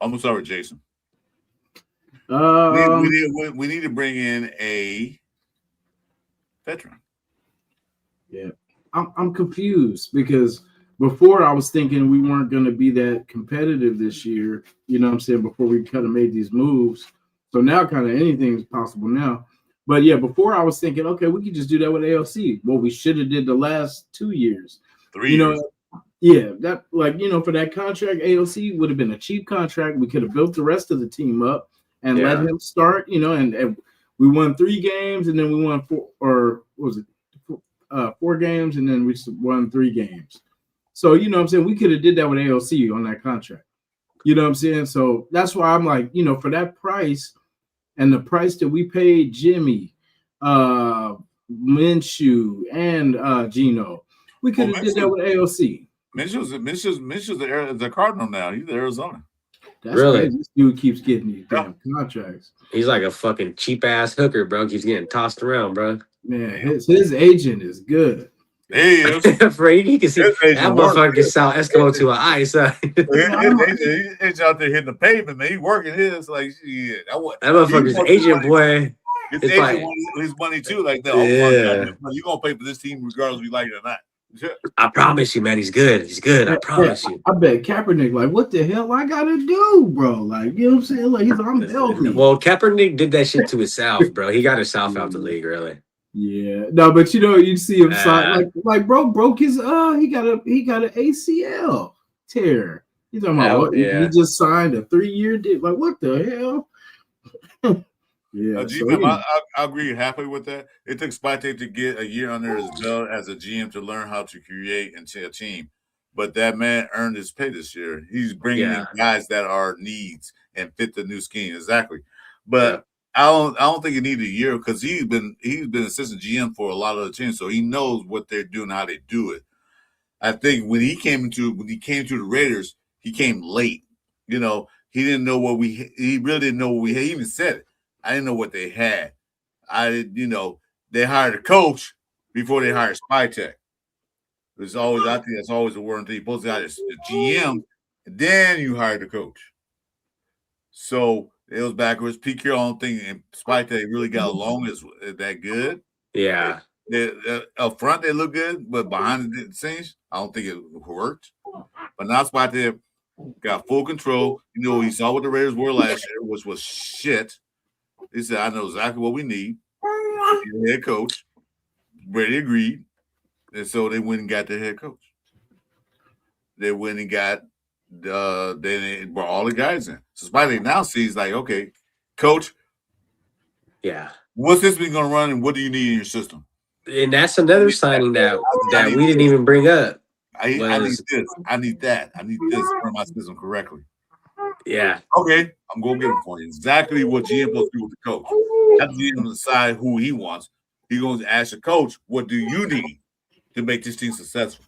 I'm gonna start with Jason. Um, We need to bring in a veteran. yeah, I'm confused because before I was thinking we weren't going to be that competitive this year. You know what I'm saying? Before we kind of made these moves, so now kind of anything is possible now. But yeah, before I was thinking, okay, we could just do that with ALC. What we should have did the last 2 years. 3 You years. know, yeah, that like for that contract, AOC would have been a cheap contract. We could have built the rest of the team up and let Yeah. him start. And we won 3 games, and then we won 4, or what was it 4 games, and then we won 3 games. So what I'm saying, we could have did that with AOC on that contract. You know what I'm saying? So that's why I'm like, for that price and the price that we paid Jimmy, Minshew, and Gino, we could have did that with AOC. Minshew's the Cardinal now. He's the Arizona. That's Really? crazy. This dude keeps getting these damn contracts. He's like a fucking cheap ass hooker, bro. Keeps getting tossed around, bro. Man, his agent is good. He is. For you can see His that agent motherfucker works. can sell Eskimo to an ice. He's out there hitting the pavement, man. He working his like shit. That motherfucker's agent boy. His It's agent like- wanted his money too. Like that. Yeah. You gonna pay for this team regardless if you like it or not. I promise you, man. He's good. He's good. I promise you. I bet Kaepernick, like, what the hell I gotta do, bro? Like, you know what I'm saying? Like, I'm healthy. Well, Kaepernick did that shit to himself, bro. He got himself out the league, really. Yeah, no, but you see him sign like bro broke his he got an ACL tear. You talking about what? Yeah. He just signed a 3-year deal. Like, what the hell? Yeah, GM, I agree halfway with that. It took Spytek to get a year under his belt as a GM to learn how to create and a team. But that man earned his pay this year. He's bringing in guys that are needs and fit the new scheme exactly. But I don't think he needed a year because he's been assistant GM for a lot of the teams, so he knows what they're doing, how they do it. I think when he came to the Raiders, he came late. He didn't know he really didn't know what we had. He even said it. I didn't know what they had. They hired a coach before they hired Spytek. There's always, I think that's always the word. You're supposed to hire the GM, and then you hire the coach. So it was backwards. Pete Carroll, I don't think, and Spytek really got along as that good. Yeah. Up front, they look good, but behind the scenes, I don't think it worked. But now Spytek got full control. He saw what the Raiders were last year, which was shit. He said, I know exactly what we need. The head coach. Brady agreed. And so they went and got their head coach. They went and got they brought all the guys in. So Spidey now sees like, okay, coach. Yeah. What's this been gonna run and what do you need in your system? And that's another signing that we didn't even bring up. I need this. I need that. I need this to run my system correctly. Yeah. Okay, I'm gonna get him for you. Exactly what GM supposed to do with the coach. That's GM to decide who he wants. He's going to ask the coach, what do you need to make this team successful?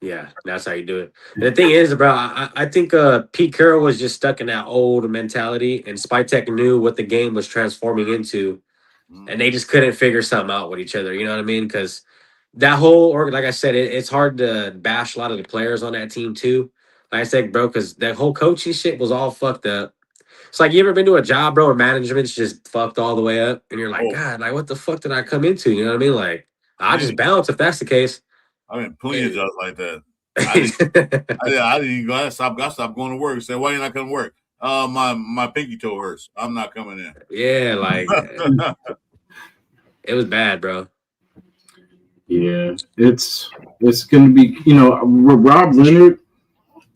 Yeah, that's how you do it. And the thing is, bro, I think Pete Carroll was just stuck in that old mentality, and Spytek knew what the game was transforming into, and they just couldn't figure something out with each other. You know what I mean? Because that whole like I said, it's hard to bash a lot of the players on that team too. Like I said, bro, because that whole coaching shit was all fucked up. It's like you ever been to a job, bro, where management's just fucked all the way up, and you're like, God, like what the fuck did I come into? You know what I mean? Like I just bounce if that's the case. I mean, plenty of jobs like that. I didn't even go. I stopped going to work. Said, why you not coming to work? My pinky toe hurts. I'm not coming in. Yeah, like it was bad, bro. Yeah, it's gonna be, Rob Leonard.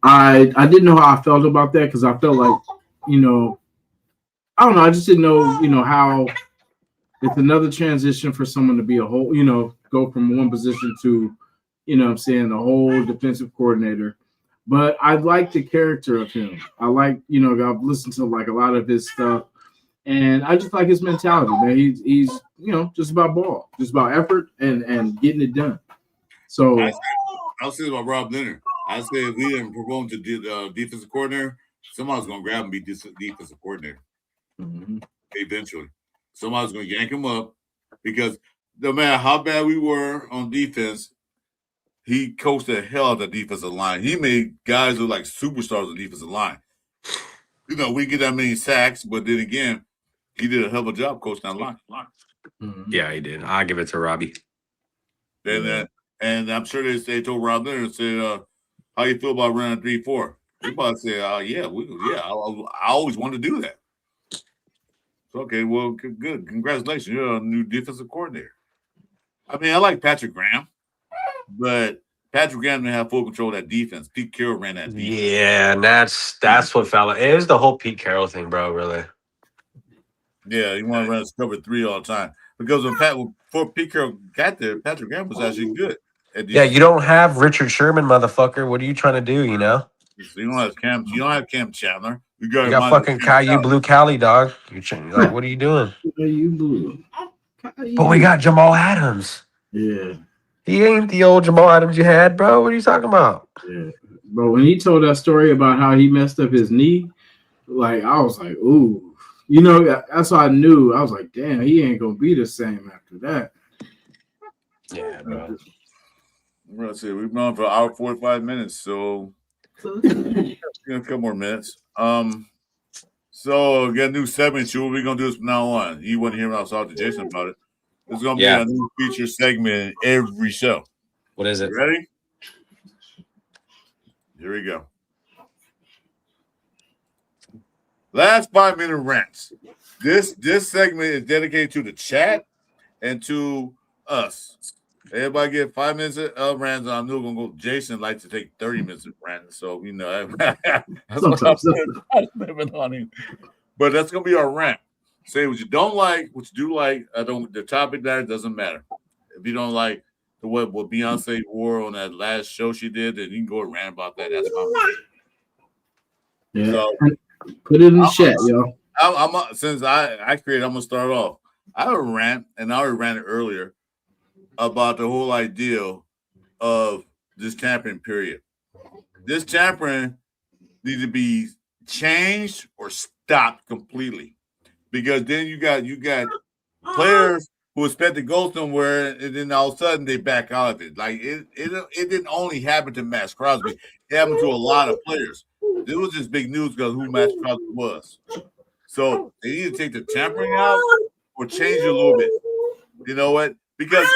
I didn't know how I felt about that because I felt like, I don't know. I just didn't know, how it's another transition for someone to be a whole, go from one position to, the whole defensive coordinator. But I like the character of him. I like, I've listened to like a lot of his stuff, and I just like his mentality, man. He's just about ball, just about effort and getting it done. So I'll say about Rob Leonard. I say if we didn't promote him to defensive coordinator, Somebody's gonna grab him, be defensive coordinator. Mm-hmm. Eventually, somebody's gonna yank him up because no matter how bad we were on defense, he coached the hell out of the defensive line. He made guys look like superstars on the defensive line. You know, we get that many sacks, but then again, he did a hell of a job coaching that line. Mm-hmm. Yeah, he did. I'll give it to Robbie. And I'm sure they told Rob there and said, "How you feel about running 3-4?" He probably said, "Yeah, I always wanted to do that." Okay, well, good. Congratulations, you're a new defensive coordinator. I mean, I like Patrick Graham, but Patrick Graham didn't have full control of that defense. Pete Carroll ran that defense. Yeah, and that's what fell. It was the whole Pete Carroll thing, bro. Really. Yeah, you want to run cover 3 all the time because before Pete Carroll got there, Patrick Graham was actually good. Yeah, you don't have Richard Sherman, motherfucker. What are you trying to do? You know, So you don't have Cam Chandler. You got fucking Caillou Blue Cali, dog. Like, what are you doing? You blue. But we got Jamal Adams. Yeah. He ain't the old Jamal Adams you had, bro. What are you talking about? Yeah. But when he told that story about how he messed up his knee, like I was like, ooh. You know, that's what I knew. I was like, damn, he ain't gonna be the same after that. Yeah, bro. Let's see, we've been on for an hour 45 minutes, so a couple more minutes. So get a new segment. Chuy. We're gonna do this from now on. You want to hear when I was talking to Jason about it? There's gonna be a new feature segment in every show. What is it? You ready? Here we go. Last 5-minute rants. This segment is dedicated to the chat and to us. Everybody get 5 minutes of rants. I knew we're gonna go. Jason likes to take 30 minutes of rants, so you know that's what I'm living on him. But that's gonna be our rant. Say what you don't like, what you do like. The topic there doesn't matter. If you don't like what Beyonce wore on that last show she did, then you can go and rant about that. That's fine. Yeah. So, put it in the chat, yo. Since I created, I'm gonna start off. I have a rant, and I already ranted earlier about the whole idea of this tampering period. This tampering needs to be changed or stopped completely, because then you got players who expect to go somewhere, and then all of a sudden they back out of it. Like it didn't only happen to Maxx Crosby; it happened to a lot of players. This was just big news because who Maxx Crosby was. So they need to take the tampering out or change it a little bit. You know what? Because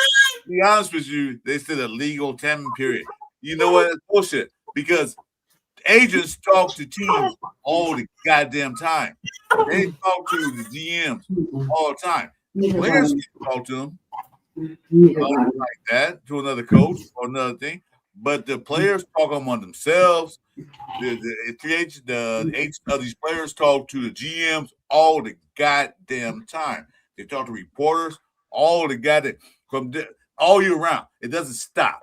to be honest with you, they said a legal tampering period. You know what? It's bullshit. Because agents talk to teams all the goddamn time. They talk to the GMs all the time. Players can talk to them like that, to another coach or another thing. But the players talk among themselves. The agents of these players talk to the GMs all the goddamn time. They talk to reporters all the goddamn all year round. It doesn't stop.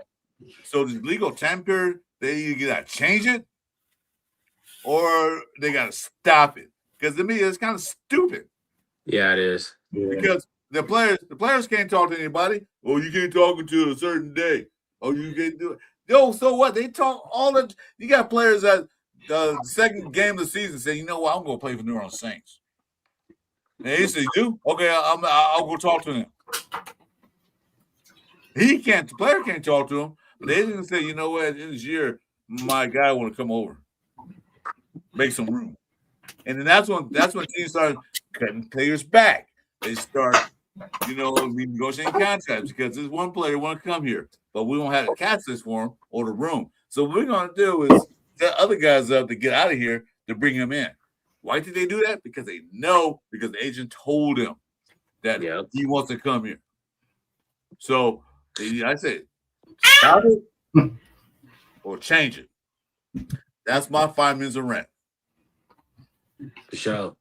So this legal time period, they either gotta change it or they gotta stop it. Because to me, it's kind of stupid. Yeah, it is. Because the players can't talk to anybody. Oh, you can't talk until a certain day. Oh, you can't do it. Yo, so what? They talk all the. You got players that the second game of the season say, you know what, I'm gonna play for New Orleans Saints. And they say, do okay, I'll go talk to him. The player can't talk to him, but they didn't say, you know what, at the end of this year, my guy want to come over, make some room. And then that's when teams start cutting players back. They start, renegotiating contracts because this one player want to come here, but we don't have the access for him or the room. So what we're going to do is set other guys up to get out of here to bring him in. Why did they do that? Because they know, because the agent told him that he wants to come here. So I said, stop it or change it. That's my 5 minutes of rant. For sure.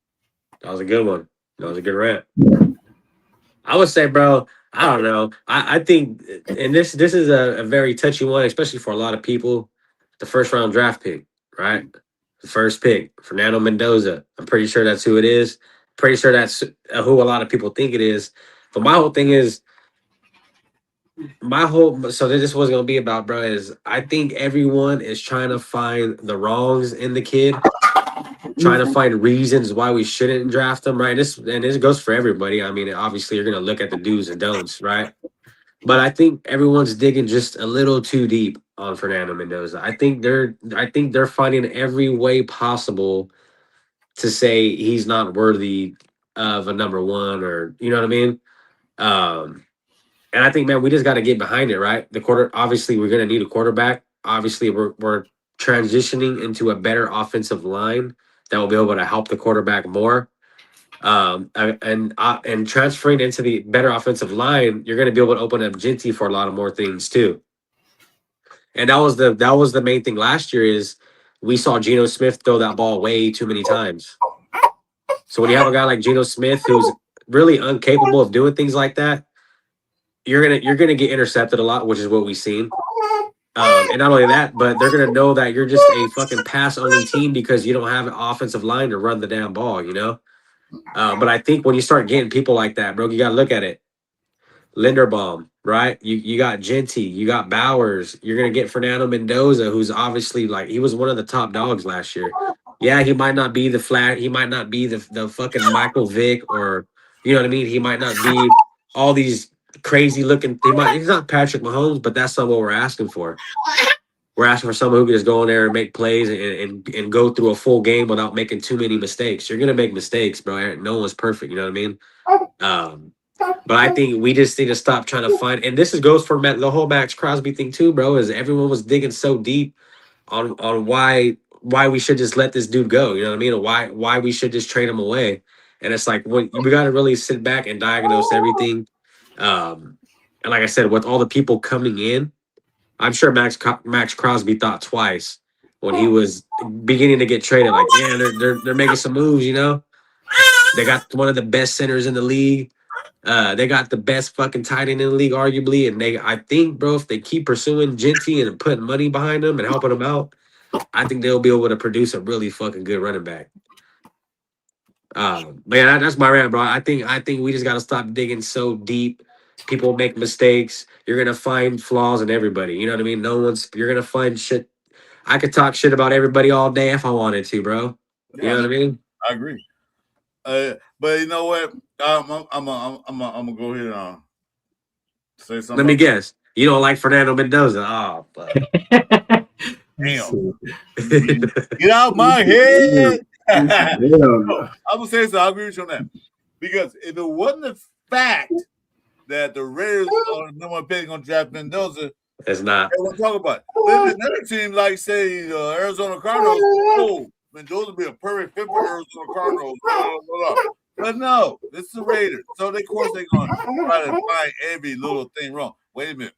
That was a good one. That was a good rant. I would say, bro, I don't know. I think, and this is a very touchy one, especially for a lot of people. The first round draft pick, right? The first pick, Fernando Mendoza. I'm pretty sure that's who it is. Pretty sure that's who a lot of people think it is. But my whole thing is, so this is what's going to be about, bro, is I think everyone is trying to find the wrongs in the kid trying to find reasons why we shouldn't draft him, right? This goes for everybody. I mean, obviously you're gonna look at the do's and don'ts, right? But I think everyone's digging just a little too deep on Fernando Mendoza. I think they're finding every way possible to say he's not worthy of a number one, or you know what I mean. And I think, man, we just got to get behind it, right? Obviously, we're gonna need a quarterback. Obviously, we're transitioning into a better offensive line that will be able to help the quarterback more. And transferring into the better offensive line, you're going to be able to open up Ginty for a lot of more things too. And that was the main thing last year is we saw Geno Smith throw that ball way too many times. So when you have a guy like Geno Smith who's really incapable of doing things like that, you're gonna get intercepted a lot, which is what we've seen. And not only that, but they're gonna know that you're just a fucking pass only team because you don't have an offensive line to run the damn ball, you know. But I think when you start getting people like that, bro, you gotta look at it. Linderbaum, right? You got Ginty, you got Bowers. You're gonna get Fernando Mendoza, who's obviously like he was one of the top dogs last year. Yeah, he might not be the fucking Michael Vick, or you know what I mean. He might not be all these crazy looking. He's not Patrick Mahomes, but that's not what we're asking for. We're asking for someone who can just go in there and make plays and go through a full game without making too many mistakes. You're gonna make mistakes, bro. No one's perfect. You know what I mean? But I think we just need to stop trying to find. And goes for the whole Maxx Crosby thing too, bro. Is everyone was digging so deep on why we should just let this dude go. You know what I mean? Or why we should just trade him away. And it's like we got to really sit back and diagnose everything. And like I said, with all the people coming in. I'm sure Maxx Crosby thought twice when he was beginning to get traded. Like, yeah, they're making some moves, you know. They got one of the best centers in the league. They got the best fucking tight end in the league, arguably. And I think, bro, if they keep pursuing Ginty and putting money behind them and helping them out, I think they'll be able to produce a really fucking good running back. Man, that's my rant, bro. I think we just got to stop digging so deep. People make mistakes. You're gonna find flaws in everybody. You know what I mean? You're gonna find shit. I could talk shit about everybody all day if I wanted to, bro. You know what I mean? I agree. But you know what? I'm gonna go ahead and say something. Let me guess. You don't like Fernando Mendoza? Oh, fuck. Damn. Get out my head. I'm gonna say something. I agree with you on that. Because if it wasn't the fact that the Raiders are the number one pick on draft Mendoza, it's not. We'll talk about it. But another team like say Arizona Cardinals, Mendoza would be a perfect fit for Arizona Cardinals. But no, this is the Raiders. So of course they're gonna try to find every little thing wrong. Wait a minute.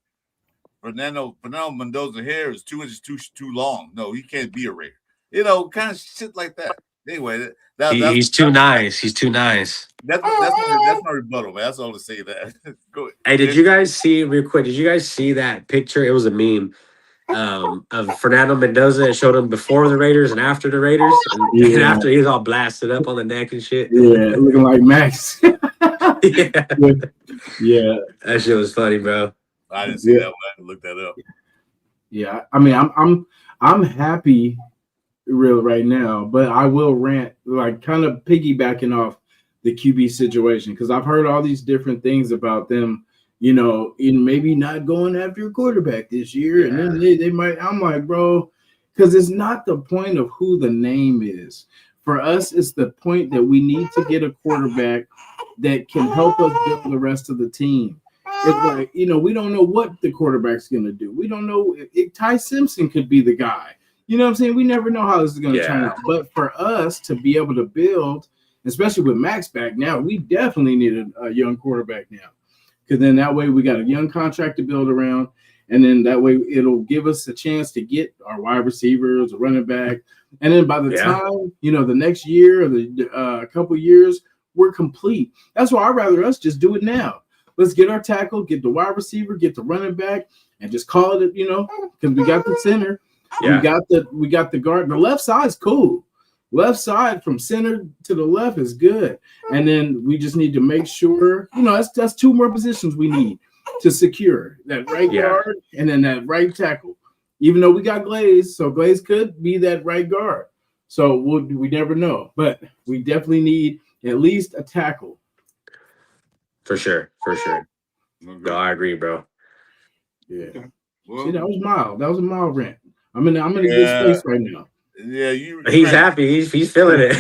Fernando Mendoza hair is 2 inches too long. No, he can't be a Raider. You know, kind of shit like that. Anyway, he's too nice. He's too nice. That's my rebuttal, man. That's all to say that. Go ahead. Hey, did you guys see real quick? Did you guys see that picture? It was a meme of Fernando Mendoza. It showed him before the Raiders and after the Raiders, and after he's all blasted up on the neck and shit. Yeah, looking like Max. Yeah, that shit was funny, bro. I didn't see that one. I had to look that up. Yeah, I mean, I'm happy. Real right now, but I will rant, like kind of piggybacking off the QB situation, because I've heard all these different things about them, you know, in maybe not going after a quarterback this year, and then they might. I'm like, bro, because it's not the point of who the name is. For us, it's the point that we need to get a quarterback that can help us build the rest of the team. It's like, you know, we don't know what the quarterback's going to do. We don't know if Ty Simpson could be the guy. You know what I'm saying? We never know how this is going to turn out. But for us to be able to build, especially with Max back now, we definitely need a young quarterback now. Because then that way we got a young contract to build around. And then that way it'll give us a chance to get our wide receivers, a running back. And then by the time, you know, the next year or the couple years, we're complete. That's why I'd rather us just do it now. Let's get our tackle, get the wide receiver, get the running back, and just call it, you know, because we got the center. Yeah. We got the guard. The left side is cool. Left side from center to the left is good. And then we just need to make sure, you know, that's 2 more positions we need to secure that right guard and then that right tackle. Even though we got Glaze, so Glaze could be that right guard. So we never know, but we definitely need at least a tackle. For sure. No, I agree, bro. Yeah. Well, See, that was mild. That was a mild rant. I'm in a good space right now. Yeah, you He's ran- happy. He's feeling it.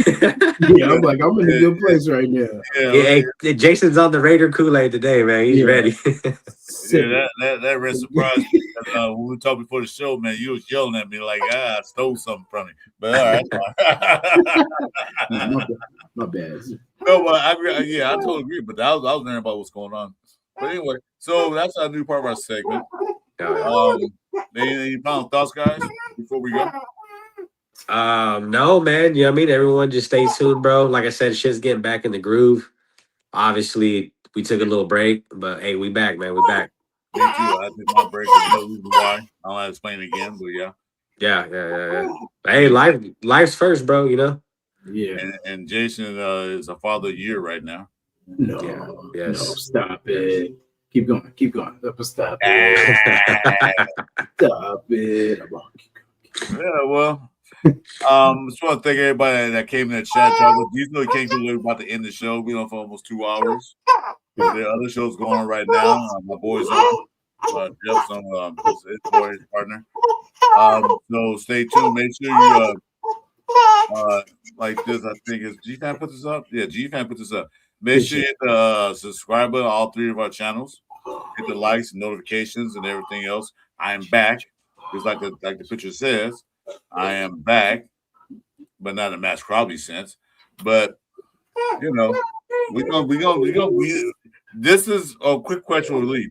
Yeah, I'm in a good place right now. Yeah, Hey, Jason's on the Raider Kool-Aid today, man. He's ready. yeah, that really surprised me. When we talked before the show, man, you was yelling at me like, I stole something from you. But all right, my bad. no, but I totally agree. But I was learning about what's going on. But anyway, so that's our new part of our segment. Any final thoughts, guys, before we go? No, man. You know what I mean? Everyone just stay tuned, bro. Like I said, shit's getting back in the groove. Obviously, we took a little break, but hey, we back, man. We back. Me too. I took my break. There's no reason why. I don't have to explain it again, but yeah. Yeah. Hey, life's first, bro. You know. Yeah. And Jason is a father of the year right now. No. Yes. No, stop it. Keep going. Stop it. Stop it. Yeah, well, just want to thank everybody that came in the chat. Y'all, you know, we can't do about to end the show. We're on for almost 2 hours. There are other shows going on right now. My boys on Jeff's on his boy, his partner. So stay tuned. Make sure you like this. I think is G-Fan put this up. Yeah, G-Fan put this up. Make sure you hit the subscribe button on all 3 of our channels. Hit the likes and notifications and everything else. I am back. Just like the picture says, I am back, but not in a Maxx Crosby sense. But you know, this is a quick question with Lee.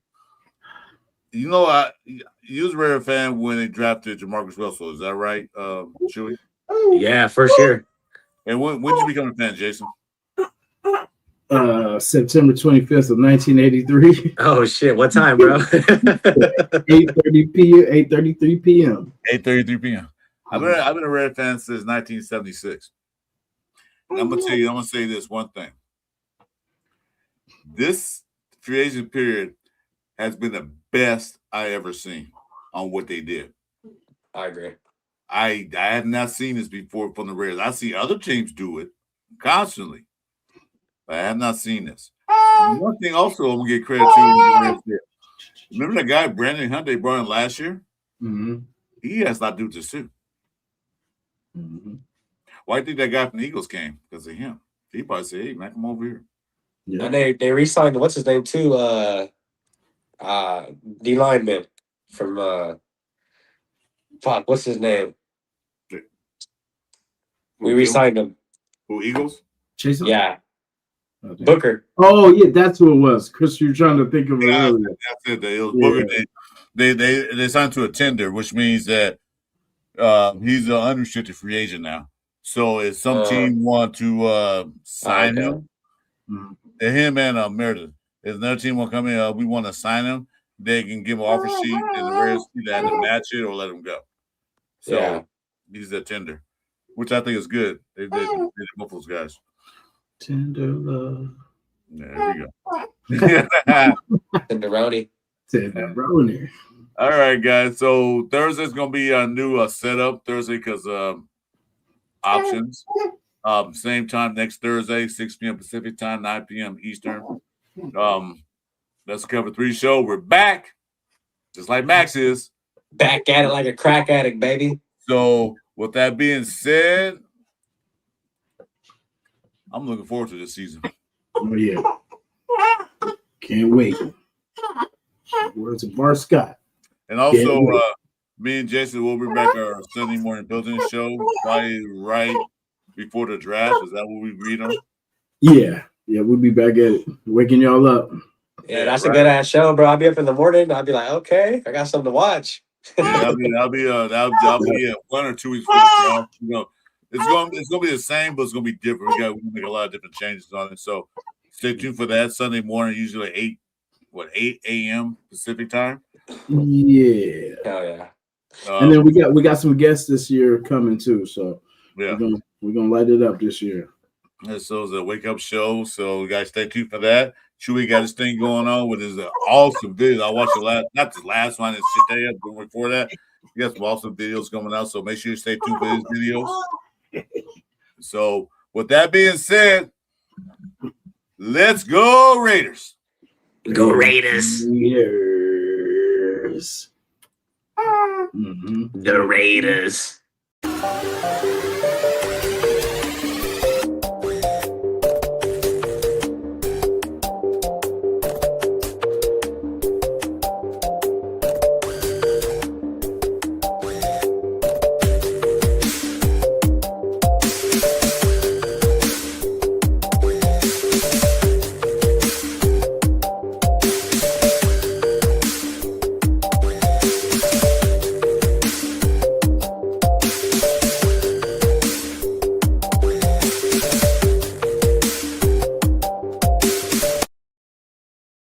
You know, you was a Raider fan when they drafted Jamarcus Russell. Is that right, Chuy? Yeah, first year. And when did you become a fan, Jason? September 25th of 1983. Oh shit! What time, bro? 8:30 p.m. 8:33 p.m. 8:33 p.m. I've been a Raider fan since 1976. And I'm gonna say this one thing. This free agent period has been the best I ever seen on what they did. I agree. I have not seen this before from the Raiders. I see other teams do it constantly, but I have not seen this. One thing also I'm gonna get credit to. Remember the guy Brandon Hunt they brought in last year? Mm-hmm. He has not do this too. Mm-hmm. Why do you think that guy from the Eagles came? Because of him. He probably said, "Hey, man, come over here." Yeah. And they re-signed what's his name too? D lineman from what's his name? We re-signed him. Who, Eagles? Jason? Yeah. Okay. Booker. Oh yeah, that's who it was. Chris, you're trying to think of it earlier. That's it. It was Booker. They signed to a tender, which means that he's an unrestricted free agent now. So if some team want to sign him, him and Meredith, if another team want to come in, we want to sign him, they can give him an offer sheet and the Raiders either to match it or let him go. So he's a tender, which I think is good. They did both those guys. Tender love. There we go. Tenderoni. Tenderoni. All right, guys. So Thursday's gonna be a new setup Thursday because options. Same time next Thursday, 6 p.m. Pacific time, 9 p.m. Eastern. Let's cover 3 show. We're back, just like Max is. Back at it like a crack addict, baby. So with that being said, I'm looking forward to this season. Oh yeah. Can't wait. Words of Bar Scott. And also, me and Jason will be back our Sunday morning building show probably right before the draft. Is that what we agreed on? Yeah, we'll be back at it, waking y'all up. Yeah, that's a good ass show, bro. I'll be up in the morning. I'll be like, okay, I got something to watch. Yeah, that'll be 1 or 2 weeks before the draft. You know, it's gonna be the same, but it's gonna be different. We make a lot of different changes on it. So stay tuned for that Sunday morning, usually 8 a.m. Pacific time. Yeah. Hell yeah. And then we got some guests this year coming too. So yeah, we're gonna light it up this year. And so it's a wake up show. So you guys stay tuned for that. Chuy got his thing going on with his awesome videos. I watched not the last one and shit there, but before that, he got some awesome videos coming out. So make sure you stay tuned for his videos. So, with that being said, let's go Raiders. Go Raiders. Raiders. Mm-hmm. The Raiders.